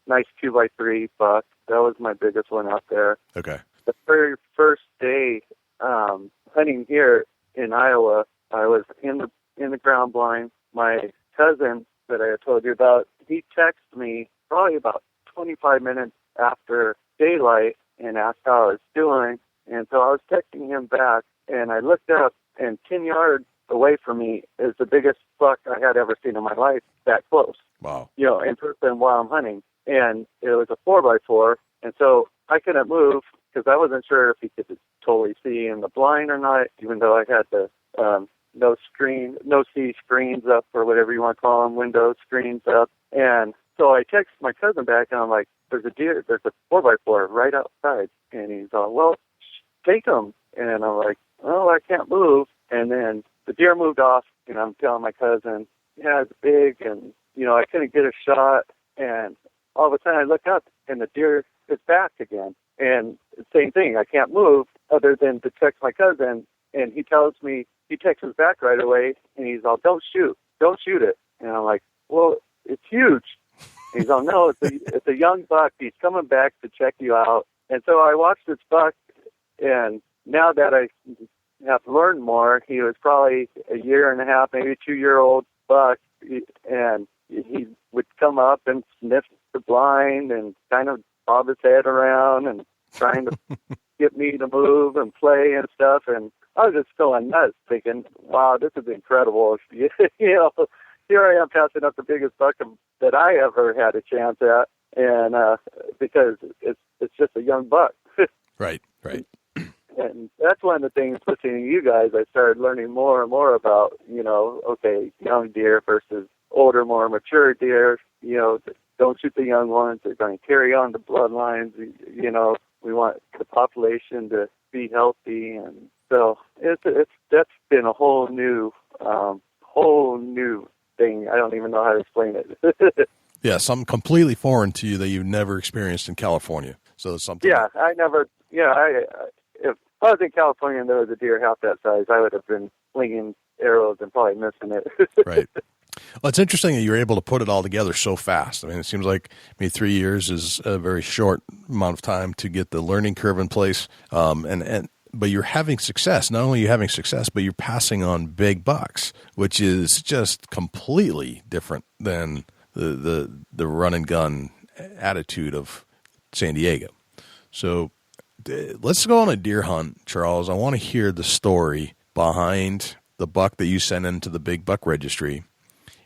nice 2x3 buck. That was my biggest one out there. Okay. The very first day hunting here in Iowa, I was in the ground blind. My cousin that I had told you about, he texted me probably about 25 minutes after daylight and asked how I was doing. And so I was texting him back, and I looked up, and 10 yards away from me is the biggest buck I had ever seen in my life, that close. Wow. In person while I'm hunting. And it was a 4x4, and so I couldn't move because I wasn't sure if he could totally see in the blind or not, even though I had the no see screens up, or whatever you want to call them, window screens up. And so I text my cousin back, and I'm like, there's a 4x4 right outside. And he's all, well, take him. And I'm like, oh, I can't move. And then the deer moved off, and I'm telling my cousin, yeah, it's big, and, I couldn't get a shot. And all of a sudden I look up, and the deer is back again. And same thing, I can't move other than to text my cousin, and he texts us back right away, and he's all, don't shoot it. And I'm like, well, it's huge. And he's all, no, it's a young buck. He's coming back to check you out. And so I watched this buck, and now that I have learned more, he was probably a year and a half, maybe 2-year-old buck, and he would come up and sniff the blind and kind of bob his head around and trying to get me to move and play and stuff. And I was just going nuts, thinking, wow, this is incredible. Here I am passing up the biggest buck that I ever had a chance at, and because it's just a young buck. Right. And that's one of the things, listening to you guys, I started learning more and more about, young deer versus older, more mature deer. Don't shoot the young ones. They're going to carry on the bloodlines. We want the population to be healthy. And so that's been a whole new thing. I don't even know how to explain it. Yeah, something completely foreign to you that you've never experienced in California. So it's something. Yeah, if I was in California and there was a deer half that size, I would have been flinging arrows and probably missing it. Right. Well, it's interesting that you're able to put it all together so fast. I mean, it seems like 3 years is a very short amount of time to get the learning curve in place. But you're having success. Not only are you having success, but you're passing on big bucks, which is just completely different than the run and gun attitude of San Diego. So let's go on a deer hunt, Charles. I want to hear the story behind the buck that you sent into the big buck registry.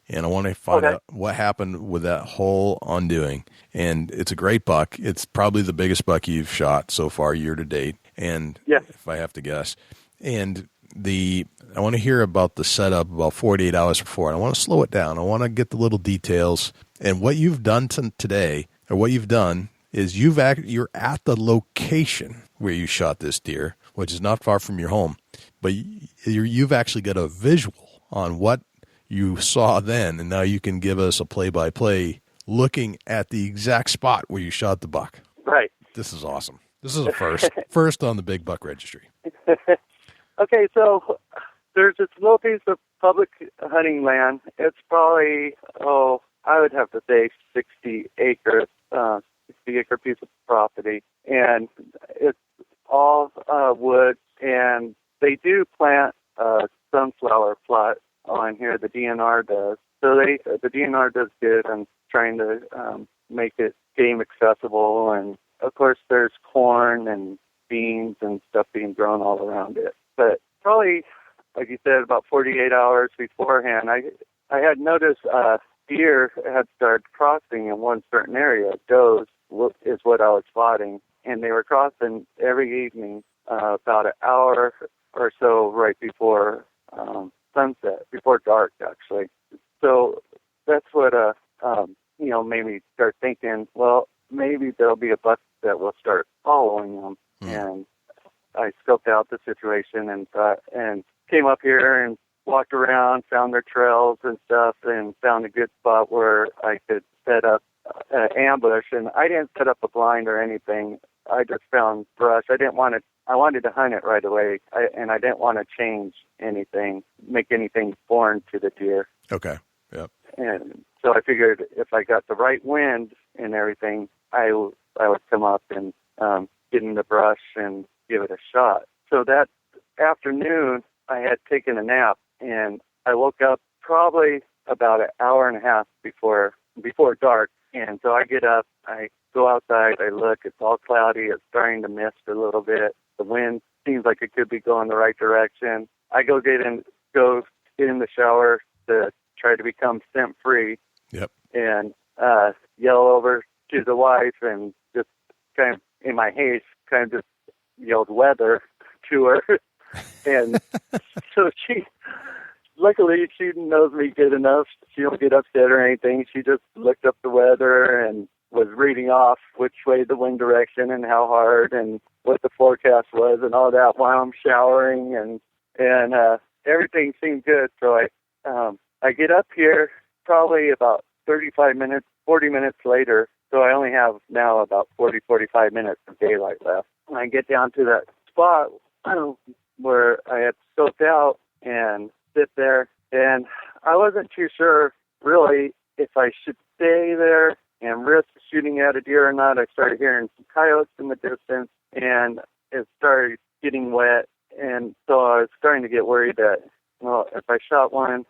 And I want to find out what happened with that whole undoing. And it's a great buck. It's probably the biggest buck you've shot so far year to date. And if I have to guess. And I want to hear about the setup about 48 hours before. And I want to slow it down. I want to get the little details. And what you've done today, or what you've done, is you're at the location where you shot this deer, which is not far from your home. But you've actually got a visual on what you saw then, and now you can give us a play-by-play looking at the exact spot where you shot the buck. Right. This is awesome. This is a first on the Big Buck Registry. Okay, so there's this little piece of public hunting land. It's probably, I would have to say 60-acre piece of property, and it's all wood, and they do plant sunflower plot on here. The DNR does. So the DNR does good on trying to make it game accessible, and of course there's corn and beans and stuff being grown all around it. But probably, like you said, about 48 hours beforehand, I had noticed deer had started crossing in one certain area. Does is what I was spotting, and they were crossing every evening about an hour or so right before sunset, before dark, actually. So that's what made me start thinking, well, maybe there'll be a buck that will start following them. And I scoped out the situation and came up here and walked around, found their trails and stuff, and found a good spot where I could set up ambush, and I didn't set up a blind or anything. I just found brush. I wanted to hunt it right away, and I didn't want to change anything, make anything foreign to the deer. Okay. Yep. And so I figured if I got the right wind and everything, I would come up and get in the brush and give it a shot. So that afternoon, I had taken a nap, and I woke up probably about an hour and a half before dark. And so I get up, I go outside, I look, it's all cloudy, it's starting to mist a little bit. The wind seems like it could be going the right direction. I go get in the shower to try to become scent free. Yep. And yell over to the wife, and just kind of in my haste, kind of just yelled weather to her. And so luckily she knows me good enough. She don't get upset or anything. She just looked up the weather and was reading off which way the wind direction and how hard and what the forecast was and all that while I'm showering, and everything seemed good. So I get up here probably about 40 minutes later. So I only have now about 45 minutes of daylight left. And I get down to that spot where I had scoped out and sit there, and I wasn't too sure really if I should stay there and risk shooting at a deer or not. I started hearing some coyotes in the distance, and it started getting wet, and so I was starting to get worried that, well, if I shot one,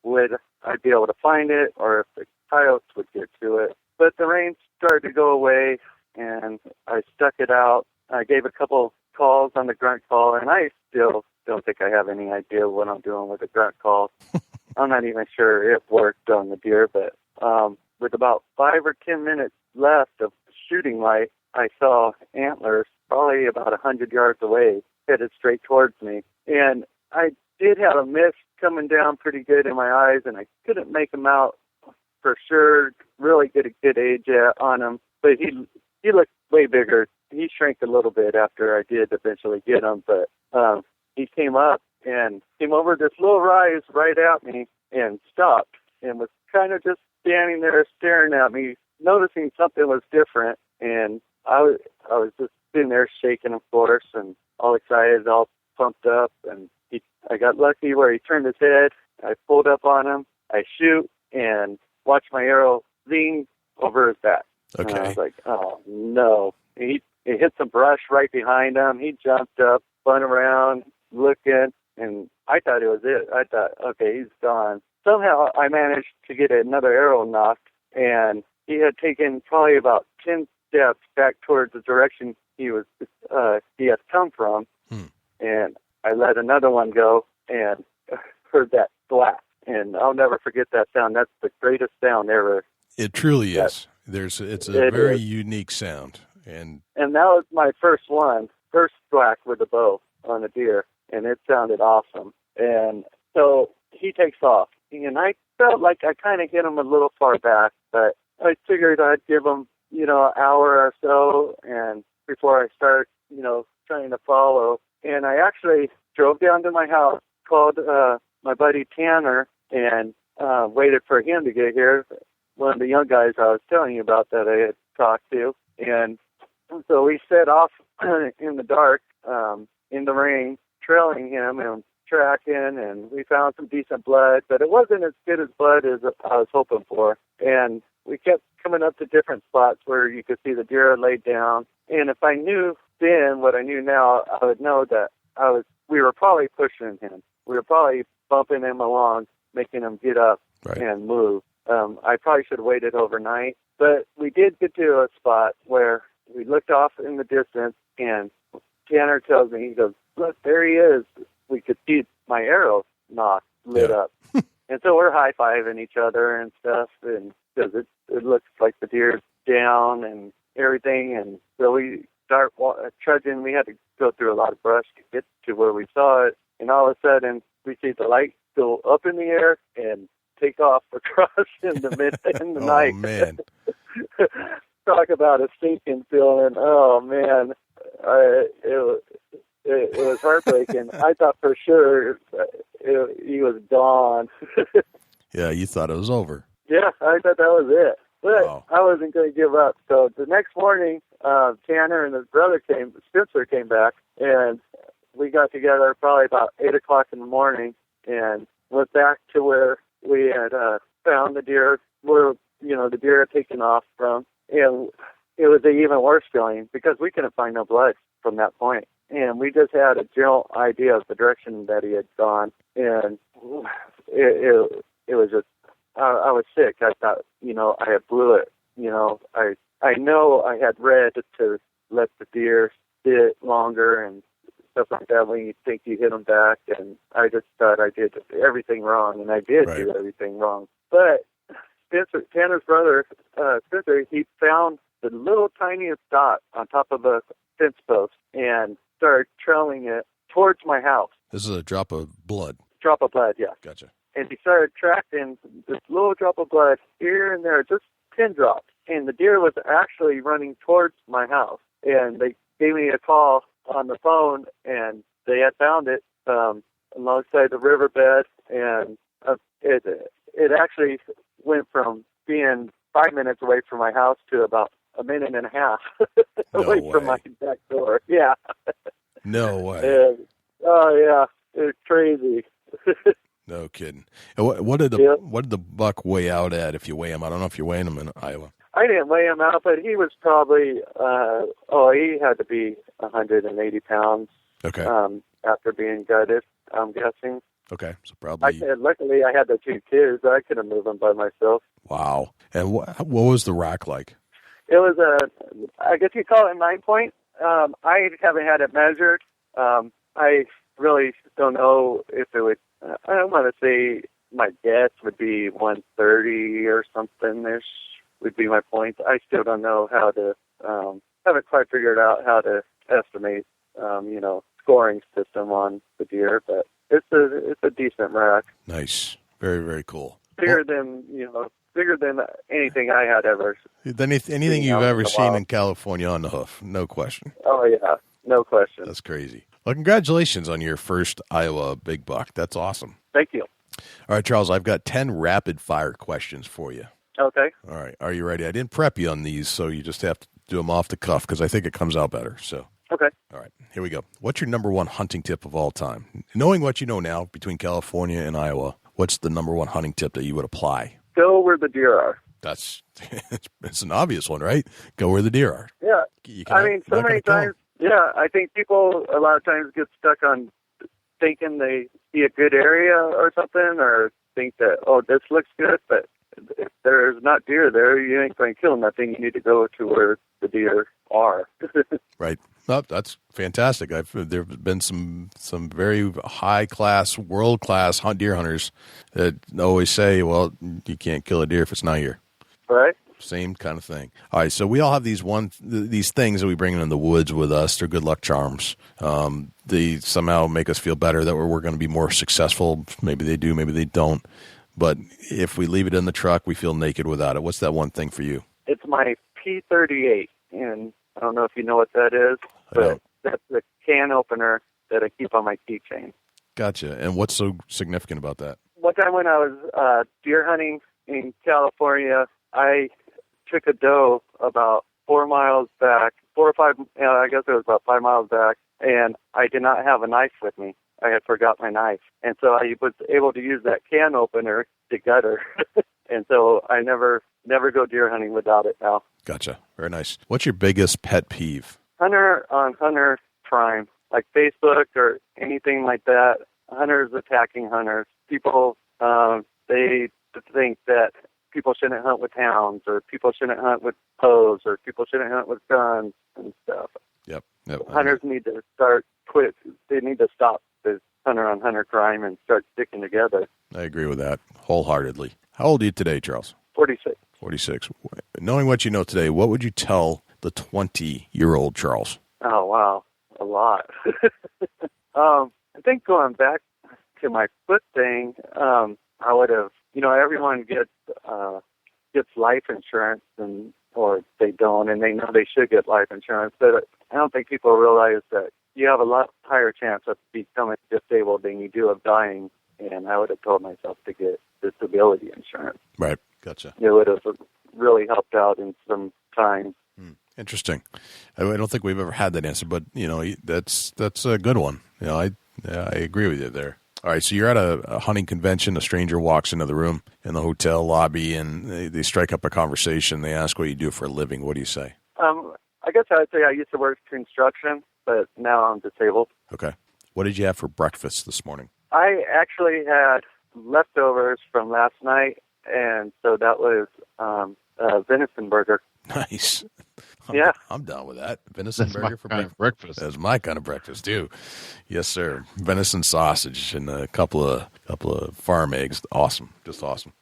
would I be able to find it, or if the coyotes would get to it. But the rain started to go away, and I stuck it out. I gave a couple calls on the grunt call, and I still don't think I have any idea what I'm doing with the grunt call. I'm not even sure it worked on the deer, but with about 5 or 10 minutes left of shooting light, I saw antlers probably about 100 yards away, headed straight towards me. And I did have a mist coming down pretty good in my eyes, and I couldn't make them out for sure, really get a good age on him. But he looked way bigger. He shrank a little bit after I did eventually get him, but he came up and came over this little rise right at me and stopped and was kind of just standing there staring at me, noticing something was different. And I was just sitting there shaking, of course, and all excited, all pumped up. And I got lucky where he turned his head. I pulled up on him. I shoot and watch my arrow lean over his back. Okay. And I was like, oh, no. He hit some brush right behind him. He jumped up, spun around, looking, and I thought it was it. I thought, okay, he's gone. Somehow I managed to get another arrow knocked, and he had taken probably about 10 steps back towards the direction he had come from. And I let another one go and heard that slap. And I'll never forget that sound. That's the greatest sound ever. It truly is. It's a very unique sound. And that was my first thwack with a bow on a deer, and it sounded awesome. And so he takes off, and I felt like I kind of hit him a little far back, but I figured I'd give him, an hour or so, and before I start, trying to follow. And I actually drove down to my house, called my buddy Tanner, and waited for him to get here, one of the young guys I was telling you about that I had talked to. And so we set off in the dark, in the rain, trailing him and tracking, and we found some decent blood, but it wasn't as good as blood as I was hoping for. And we kept coming up to different spots where you could see the deer laid down. And if I knew then what I knew now, I would know that we were probably pushing him. We were probably bumping him along, making him get up and move. I probably should have waited overnight, but we did get to a spot where we looked off in the distance, and Tanner tells me, he goes, look, there he is. We could see my arrow lit up. And so we're high-fiving each other and stuff, and because it looks like the deer's down and everything. And so we start trudging. We had to go through a lot of brush to get to where we saw it. And all of a sudden, we see the light go up in the air and take off across in the night. Oh, man. Talk about a stinking feeling. Oh, man. It was heartbreaking. I thought for sure he was gone. Yeah, you thought it was over. Yeah, I thought that was it. But Wow. I wasn't going to give up. So the next morning, Tanner and his brother Spencer came back, and we got together probably about 8 o'clock in the morning and went back to where we had found the deer, where, the deer had taken off from. And it was an even worse feeling because we couldn't find no blood from that point. And we just had a general idea of the direction that he had gone. And it was just, I was sick. I thought, I had blew it. I know I had read to let the deer sit longer and stuff like that when you think you hit them back. And I just thought I did everything wrong, and I did Right. do everything wrong. But Tanner's brother, Spencer, he found the little tiniest dot on top of a fence post and started trailing it towards my house. This is a drop of blood. Drop of blood, yeah. Gotcha. And he started tracking this little drop of blood here and there, just pin drops. And the deer was actually running towards my house. And they gave me a call on the phone, and they had found it alongside the riverbed. And it actually went from being 5 minutes away from my house to about a minute and a half away from my back door. Yeah. No way. And, oh, yeah. It's crazy. No kidding. And what did the buck weigh out at if you weigh him? I don't know if you're weighing him in Iowa. I didn't weigh him out, but he was probably, he had to be 180 pounds. Okay. After being gutted, I'm guessing. Okay, so probably. Luckily, I had the 2 kids. I could have moved them by myself. Wow. And what was the rack like? It was I guess you call it a 9-point. I haven't had it measured. I really don't know if it would, I don't want to say my guess would be 130 or something-ish would be my point. I still don't know how to, haven't quite figured out how to estimate, scoring system on the deer, but it's a decent rack. Nice. Very, very cool. Bigger than anything I had ever. Anything you've ever seen in California on the hoof, no question. Oh, yeah, no question. That's crazy. Well, congratulations on your first Iowa big buck. That's awesome. Thank you. All right, Charles, I've got 10 rapid-fire questions for you. Okay. All right. Are you ready? I didn't prep you on these, so you just have to do them off the cuff because I think it comes out better. So. Okay. All right. Here we go. What's your number one hunting tip of all time? Knowing what you know now between California and Iowa, what's the number one hunting tip that you would apply? Go where the deer are. That's it's an obvious one, right? Go where the deer are. Yeah. So many times, I think people a lot of times get stuck on thinking they see a good area or something, or think that, this looks good, but if there's not deer there, you ain't going to kill nothing. You need to go to where the deer are. Right. Oh, that's fantastic. There have been some very high class, world class deer hunters that always say, "Well, you can't kill a deer if it's not here." Right. Same kind of thing. All right, so we all have these things that we bring in the woods with us. They're good luck charms. They somehow make us feel better that we're going to be more successful. Maybe they do, maybe they don't. But if we leave it in the truck, we feel naked without it. What's that one thing for you? It's my P38, and I don't know if you know what that is, but that's the can opener that I keep on my keychain. Gotcha. And what's so significant about that? One time when I was deer hunting in California, I took a doe about 4 miles back, 4 or 5, I guess it was about 5 miles back, and I did not have a knife with me. I had forgot my knife. And so I was able to use that can opener to gut her. And so I never go deer hunting without it now. Gotcha. Very nice. What's your biggest pet peeve? Hunter on hunter crime, like Facebook or anything like that. Hunters attacking hunters. People, they think that people shouldn't hunt with hounds, or people shouldn't hunt with bows, or people shouldn't hunt with guns and stuff. Yep. Hunters need to quit. They need to stop this hunter on hunter crime and start sticking together. I agree with that wholeheartedly. How old are you today, Charles? 46. 46. Knowing what you know today, what would you tell the 20-year-old Charles? Oh, wow. A lot. I think going back to my foot thing, I would have, everyone gets life insurance, or they don't, and they know they should get life insurance, but I don't think people realize that you have a lot higher chance of becoming disabled than you do of dying, and I would have told myself to get disability insurance. Right. Gotcha. It would have really helped out in some times. Interesting. I don't think we've ever had that answer, but that's a good one. I agree with you there. All right, so you're at a hunting convention. A stranger walks into the room in the hotel lobby, and they strike up a conversation. They ask what you do for a living. What do you say? I guess I'd say I used to work construction, but now I'm disabled. Okay. What did you have for breakfast this morning? I actually had leftovers from last night, and so that was a venison burger. Nice. I'm down with that. Venison burger for breakfast. That's my kind of breakfast too. Yes, sir. Venison sausage and a couple of farm eggs. Awesome. Just awesome.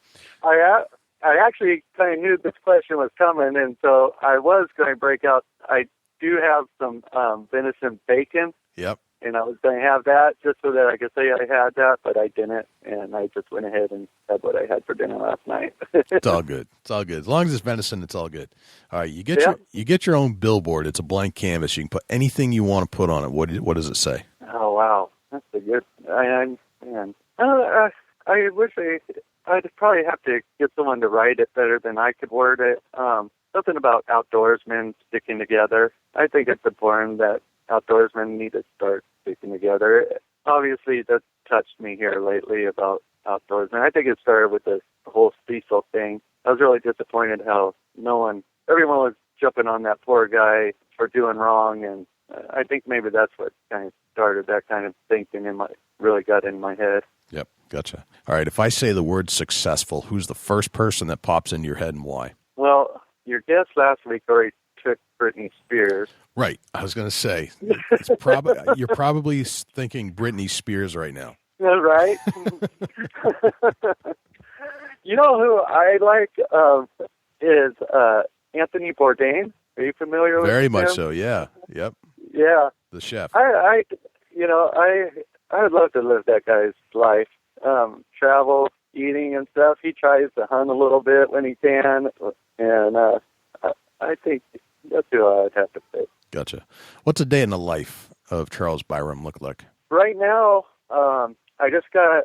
I actually kind of knew this question was coming, and so I was going to break out. I do have some venison bacon. Yep. And I was going to have that just so that I could say I had that, but I didn't, and I just went ahead and had what I had for dinner last night. It's all good. It's all good. As long as it's venison, it's all good. All right, you get your own billboard. It's a blank canvas. You can put anything you want to put on it. What does it say? Oh wow, that's a good. I wish I'd probably have to get someone to write it better than I could word it. Something about outdoorsmen sticking together. I think it's important that outdoorsmen need to start sticking together. Obviously, that's touched me here lately about outdoorsmen. I think it started with the whole Cecil thing. I was really disappointed how everyone was jumping on that poor guy for doing wrong, and I think maybe that's what kind of started that kind of thinking really got in my head. Yep, gotcha. All right, if I say the word successful, who's the first person that pops into your head and why? Well, your guest last week already took Britney Spears. Right. I was going to say, you're probably thinking Britney Spears right now. Right? You know who I like is Anthony Bourdain. Are you familiar with him? Very much so, yeah. Yep. Yeah. The chef. I would love to live that guy's life. Travel, eating and stuff. He tries to hunt a little bit when he can, and I think that's who I'd have to pick. Gotcha. What's a day in the life of Charles Byrum look like? Right now, I just got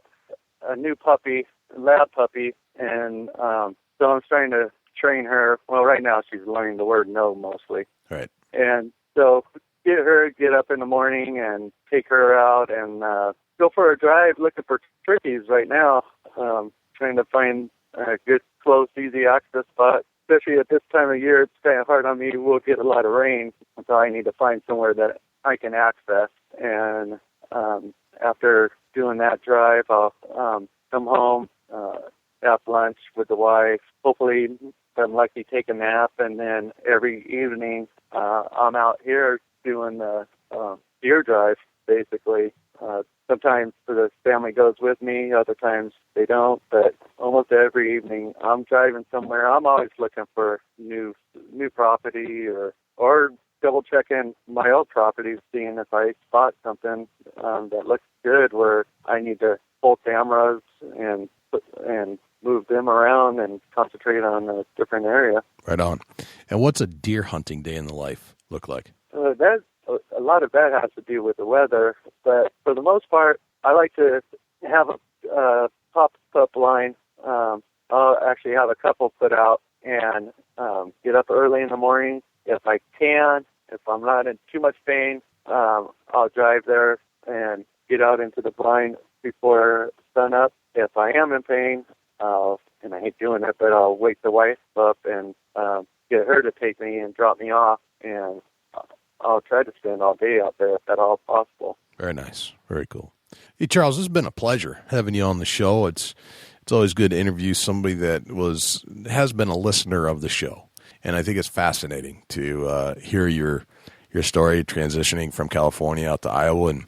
a new puppy, lab puppy, and so I'm starting to train her. Well, right now she's learning the word no mostly. Right. And so get up in the morning and take her out and go for a drive looking for turkeys right now, trying to find a good, close, easy access spot. Especially at this time of year, it's kind of hard on me. We'll get a lot of rain, so I need to find somewhere that I can access. And after doing that drive, I'll come home, have lunch with the wife. Hopefully, if I'm lucky, take a nap. And then every evening, I'm out here doing the deer drive, basically. Sometimes the family goes with me, other times they don't, but almost every evening I'm driving somewhere. I'm always looking for new property or double checking my old properties, seeing if I spot something that looks good where I need to pull cameras and move them around and concentrate on a different area. Right on. And what's a deer hunting day in the life look like? A lot of that has to do with the weather, but for the most part, I like to have a pop-up line. I'll actually have a couple put out and get up early in the morning. If I can, if I'm not in too much pain, I'll drive there and get out into the blind before sunup. If I am in pain, and I hate doing it, but I'll wake the wife up and get her to take me and drop me off, and I'll try to spend all day out there if at all possible. Very nice. Very cool. Hey, Charles, it's been a pleasure having you on the show. It's always good to interview somebody that has been a listener of the show. And I think it's fascinating to hear your story transitioning from California out to Iowa and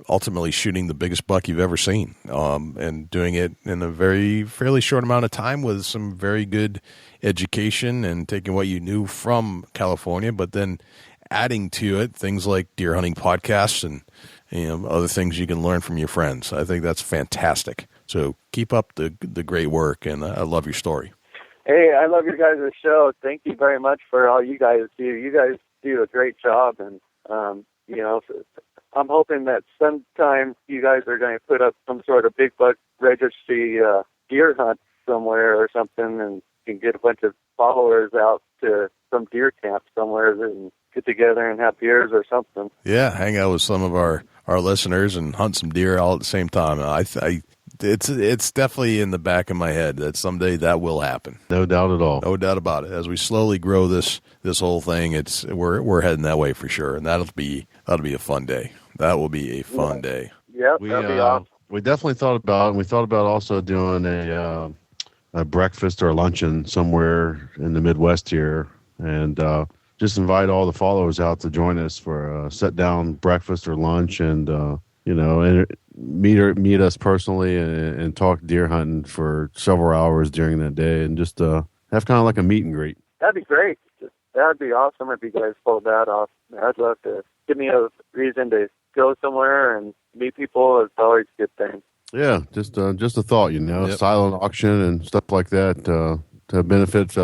ultimately shooting the biggest buck you've ever seen, and doing it in a fairly short amount of time with some very good education and taking what you knew from California, but then adding to it things like deer hunting podcasts and other things you can learn from your friends. I think that's fantastic. So keep up the great work, and I love your story. Hey, I love your guys' show. Thank you very much for all you guys do. You guys do a great job, and I'm hoping that sometime you guys are going to put up some sort of big buck registry deer hunt somewhere or something, and can get a bunch of followers out to some deer camp somewhere and get together and have beers or something. Yeah, hang out with some of our listeners and hunt some deer all at the same time. It's definitely in the back of my head that someday that will happen. No doubt at all. No doubt about it. As we slowly grow this whole thing, we're heading that way for sure, and that'll be a fun day. That will be a fun day. Yeah, that'll be awesome. We definitely thought about, and we thought about also doing a breakfast or a luncheon somewhere in the Midwest here, and just invite all the followers out to join us for a sit-down breakfast or lunch, and and meet us personally and talk deer hunting for several hours during that day, and just have kind of like a meet and greet. That'd be great. That'd be awesome if you guys pulled that off. I'd love to. Give me a reason to go somewhere and meet people. It's always a good thing. Yeah, just a thought, Yep. Silent auction and stuff like that to benefit,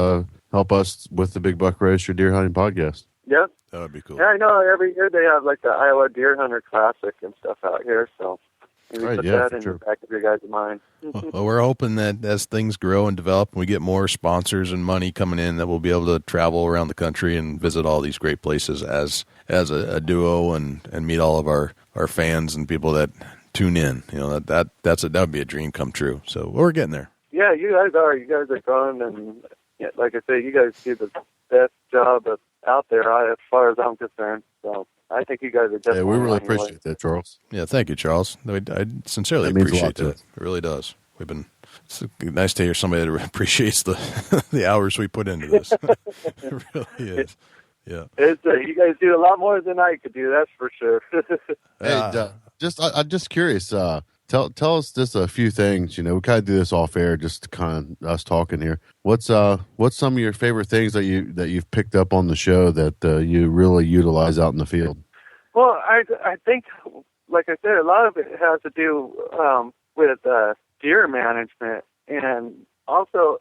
help us with the Big Buck Registry Deer Hunting Podcast. Yep. That would be cool. Yeah, I know every year they have like the Iowa Deer Hunter Classic and stuff out here, so maybe Right, put yeah, that for in sure. the back of your guys' mind. Well, we're hoping that as things grow and develop and we get more sponsors and money coming in, that we'll be able to travel around the country and visit all these great places as a duo and meet all of our fans and people that tune in. That would be a dream come true. So we're getting there. Yeah, you guys are. You guys are growing, and yeah, like I say, you guys do the best job out there as far as I'm concerned. So I think you guys are definitely. Yeah, we really on your way. appreciate that, Charles. Yeah, thank you, Charles. I sincerely That means a lot appreciate to that. us. It really does. It's nice to hear somebody that appreciates the hours we put into this. It really is. Yeah. It's, you guys do a lot more than I could do. That's for sure. Hey, I'm just curious. Tell us just a few things. We kind of do this off air, just kind of us talking here. What's some of your favorite things that you've picked up on the show that you really utilize out in the field? Well, I think, like I said, a lot of it has to do with deer management, and also,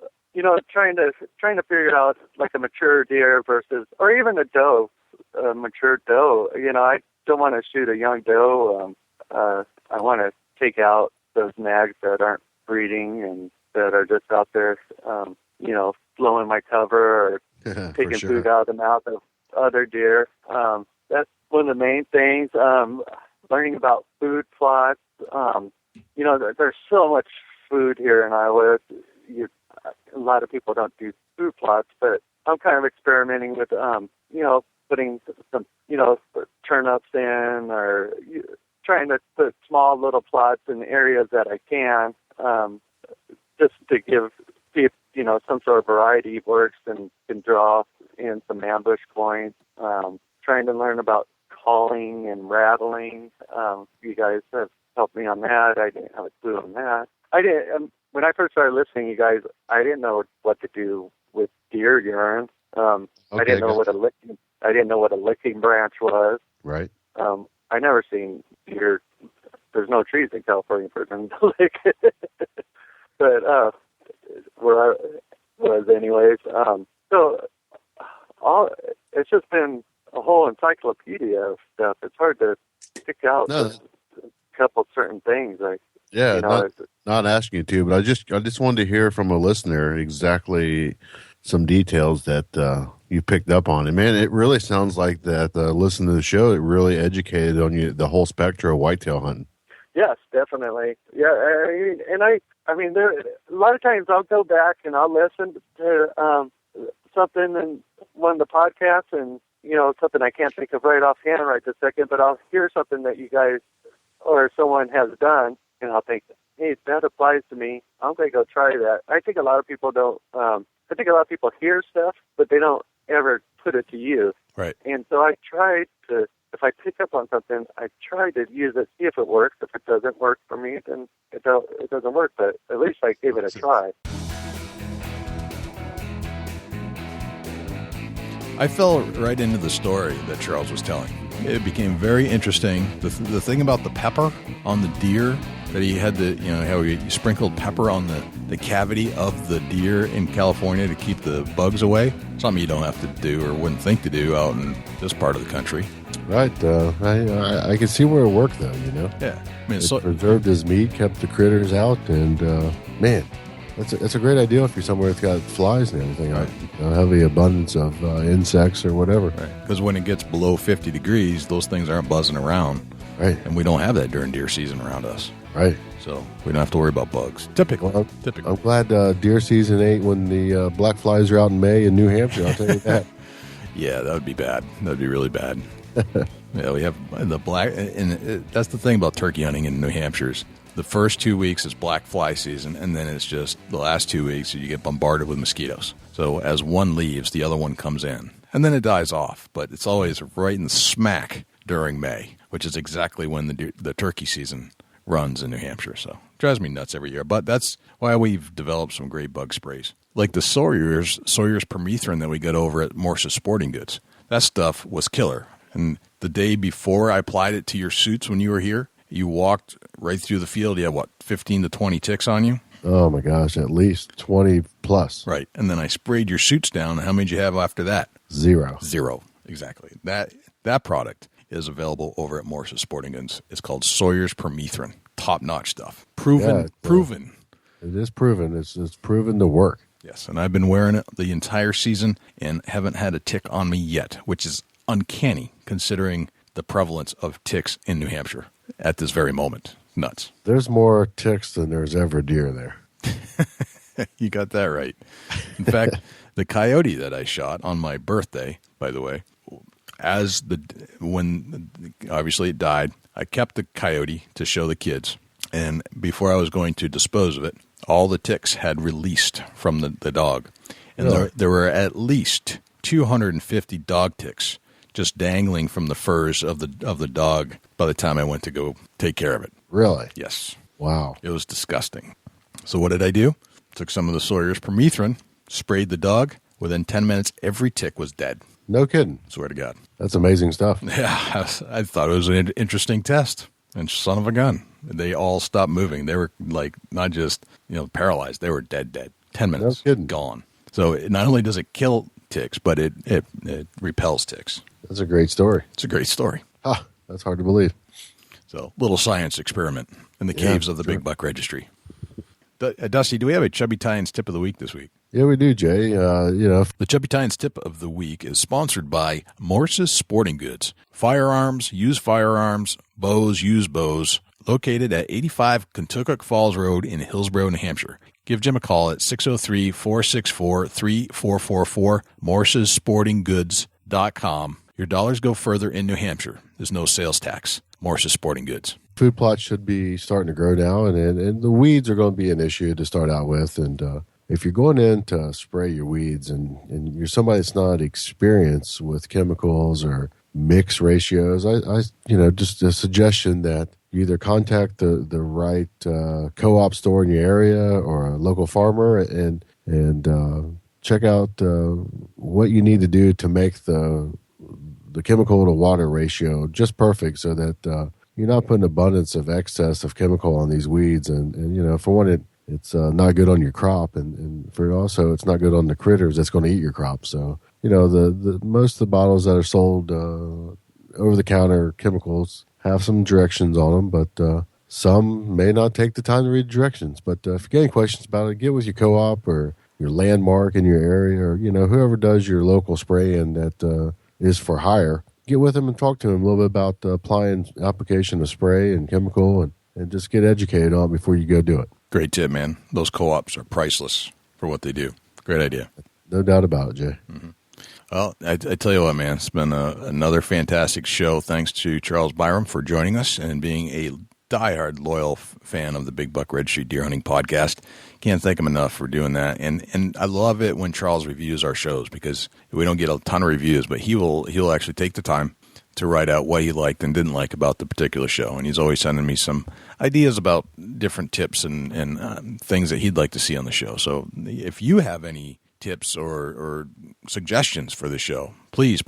trying to figure out like a mature deer versus, or even a doe, a mature doe. I don't want to shoot a young doe. I want to take out those nags that aren't breeding and that are just out there, blowing my cover or taking sure. food out of the mouth of other deer. That's one of the main things. Learning about food plots. There's so much food here in Iowa. A lot of people don't do food plots, but I'm kind of experimenting with, putting some, turnips in, or trying to put small little plots in areas that I can, just to give people, some sort of variety works and can draw in some ambush points. Trying to learn about calling and rattling. You guys have helped me on that. I didn't have a clue on that. When I first started listening, you guys, I didn't know what to do with deer urine. I didn't know what a licking branch was. Right. I never seen deer. There's no trees in California for them to lick. But where I was, anyways. It's just been a whole encyclopedia of stuff. It's hard to pick out a couple certain things. Not asking you to, but I just wanted to hear from a listener exactly some details that you picked up on. And man, it really sounds like that. Listening to the show, it really educated on you the whole spectrum of whitetail hunting. Yes, definitely. Yeah, there a lot of times I'll go back and I'll listen to something in one of the podcasts, and something I can't think of right offhand right this second, but I'll hear something that you guys or someone has done, and I'll think, hey, that applies to me. I'm going to go try that. I think a lot of people don't. I think a lot of people hear stuff, but they don't ever put it to use. Right. And so I tried to, if I pick up on something, I try to use it, see if it works. If it doesn't work for me, then it doesn't work. But at least I gave it a try. I fell right into the story that Charles was telling. It became very interesting. The thing about the pepper on the deer, that he had how he sprinkled pepper on the cavity of the deer in California to keep the bugs away. Something you don't have to do or wouldn't think to do out in this part of the country. Right. I can see where it worked, though, Yeah. I mean, it preserved his meat, kept the critters out, and, man, It's a great idea if you're somewhere that's got flies and everything. Right. Heavy abundance of insects or whatever. Right. Because when it gets below 50 degrees, those things aren't buzzing around. Right. And we don't have that during deer season around us. Right. So we don't have to worry about bugs. Typically. Well, I'm glad deer season ain't when the black flies are out in May in New Hampshire. I'll tell you that. Yeah, that would be bad. That would be really bad. Yeah, we have the black, and that's the thing about turkey hunting in New Hampshire is the first 2 weeks is black fly season, and then it's just the last 2 weeks you get bombarded with mosquitoes. So as one leaves, the other one comes in, and then it dies off. But it's always right in the smack during May, which is exactly when the turkey season runs in New Hampshire. So it drives me nuts every year. But that's why we've developed some great bug sprays, like the Sawyer's permethrin that we got over at Morse's Sporting Goods. That stuff was killer. And the day before I applied it to your suits when you were here, you walked right through the field. You had, 15 to 20 ticks on you? Oh, my gosh, at least 20 plus. Right. And then I sprayed your suits down. How many did you have after that? Zero. Exactly. That product is available over at Morse's Sporting Goods. It's called Sawyer's Permethrin. Top-notch stuff. Proven. It is proven. It's proven to work. Yes, and I've been wearing it the entire season and haven't had a tick on me yet, which is uncanny considering the prevalence of ticks in New Hampshire at this very moment. Nuts. There's more ticks than there's ever deer there. You got that right. In fact, the coyote that I shot on my birthday, by the way, when obviously it died, I kept the coyote to show the kids. And before I was going to dispose of it, all the ticks had released from the dog. And there were at least 250 dog ticks just dangling from the furs of the dog by the time I went to go take care of it. Really? Yes. Wow. It was disgusting. So what did I do? Took some of the Sawyer's permethrin, sprayed the dog. Within 10 minutes, every tick was dead. No kidding. Swear to God. That's amazing stuff. Yeah, I thought it was an interesting test. And son of a gun, they all stopped moving. They were not just paralyzed. They were dead. 10 minutes, no kidding. Gone. So not only does it kill ticks, but it repels ticks. That's a great story. It's a great story. That's hard to believe. So little science experiment in the caves of the Big Buck Registry. Dusty, do we have a Chubby Tines tip of the week this week? Yeah, we do, Jay. The Chubby Tines tip of the week is sponsored by Morse's Sporting Goods. Firearms, used firearms, bows, used bows, located at 85 Kentucky Falls Road in Hillsborough, New Hampshire. Give Jim a call at 603-464-3444, morsessportinggoods.com. Your dollars go further in New Hampshire. There's no sales tax. Morse's Sporting Goods. Food plots should be starting to grow now, and the weeds are going to be an issue to start out with. And if you're going in to spray your weeds and you're somebody that's not experienced with chemicals or mix ratios, I just a suggestion that you either contact the right co-op store in your area or a local farmer and check out what you need to do to make the chemical to water ratio just perfect so that you're not putting abundance of excess of chemical on these weeds. And for one, it's not good on your crop. And for also, it's not good on the critters that's going to eat your crop. So, the most of the bottles that are sold over-the-counter chemicals have some directions on them, but some may not take the time to read directions. But if you get any questions about it, get with your co-op or your landmark in your area or, whoever does your local spraying that is for hire. Get with them and talk to them a little bit about applying application of spray and chemical and just get educated on it before you go do it. Great tip, man. Those co-ops are priceless for what they do. Great idea. No doubt about it, Jay. Mm-hmm. Well, I tell you what, man, it's been another fantastic show. Thanks to Charles Byrum for joining us and being a diehard loyal fan of the Big Buck Registry Deer Hunting Podcast. Can't thank him enough for doing that. And I love it when Charles reviews our shows because we don't get a ton of reviews, but he'll actually take the time to write out what he liked and didn't like about the particular show. And he's always sending me some ideas about different tips and things that he'd like to see on the show. So if you have any tips or suggestions for the show, please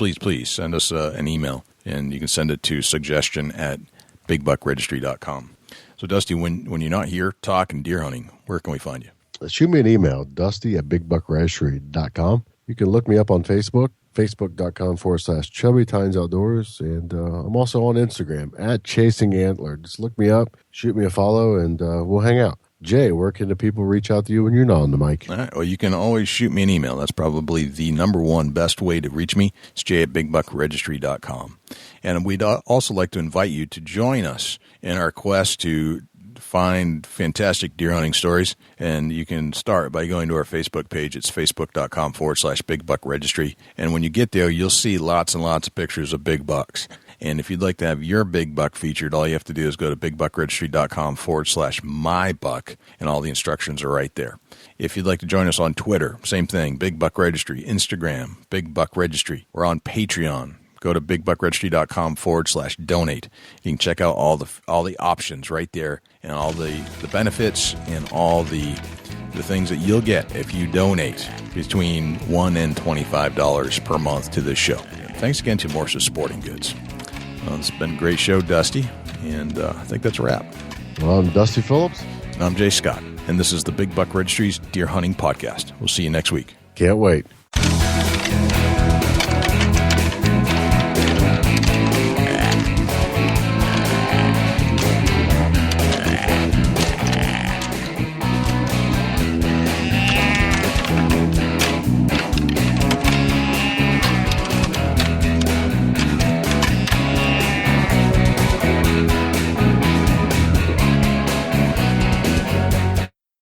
send us an email. And you can send it to suggestion@bigbuckregistry.com. So, Dusty, when you're not here talking deer hunting, where can we find you? Shoot me an email, dusty@bigbuckregistry.com. You can look me up on Facebook, facebook.com/Chubby Tines Outdoors. And I'm also on Instagram @ChasingAntler. Just look me up, shoot me a follow, and we'll hang out. Jay, where can the people reach out to you when you're not on the mic? All right. Well, you can always shoot me an email. That's probably the number one best way to reach me. It's jay@bigbuckregistry.com. And we'd also like to invite you to join us in our quest to find fantastic deer hunting stories. And you can start by going to our Facebook page. It's facebook.com/bigbuckregistry. And when you get there, you'll see lots and lots of pictures of big bucks. And if you'd like to have your big buck featured, all you have to do is go to bigbuckregistry.com/mybuck, and all the instructions are right there. If you'd like to join us on Twitter, same thing, Big Buck Registry, Instagram, Big Buck Registry. We're on Patreon. Go to bigbuckregistry.com/donate. You can check out all the options right there, and all the benefits and all the things that you'll get if you donate between $1 and $25 per month to this show. Thanks again to Morse's Sporting Goods. It's been a great show, Dusty, and I think that's a wrap. Well, I'm Dusty Phillips. And I'm Jay Scott, and this is the Big Buck Registry's Deer Hunting Podcast. We'll see you next week. Can't wait.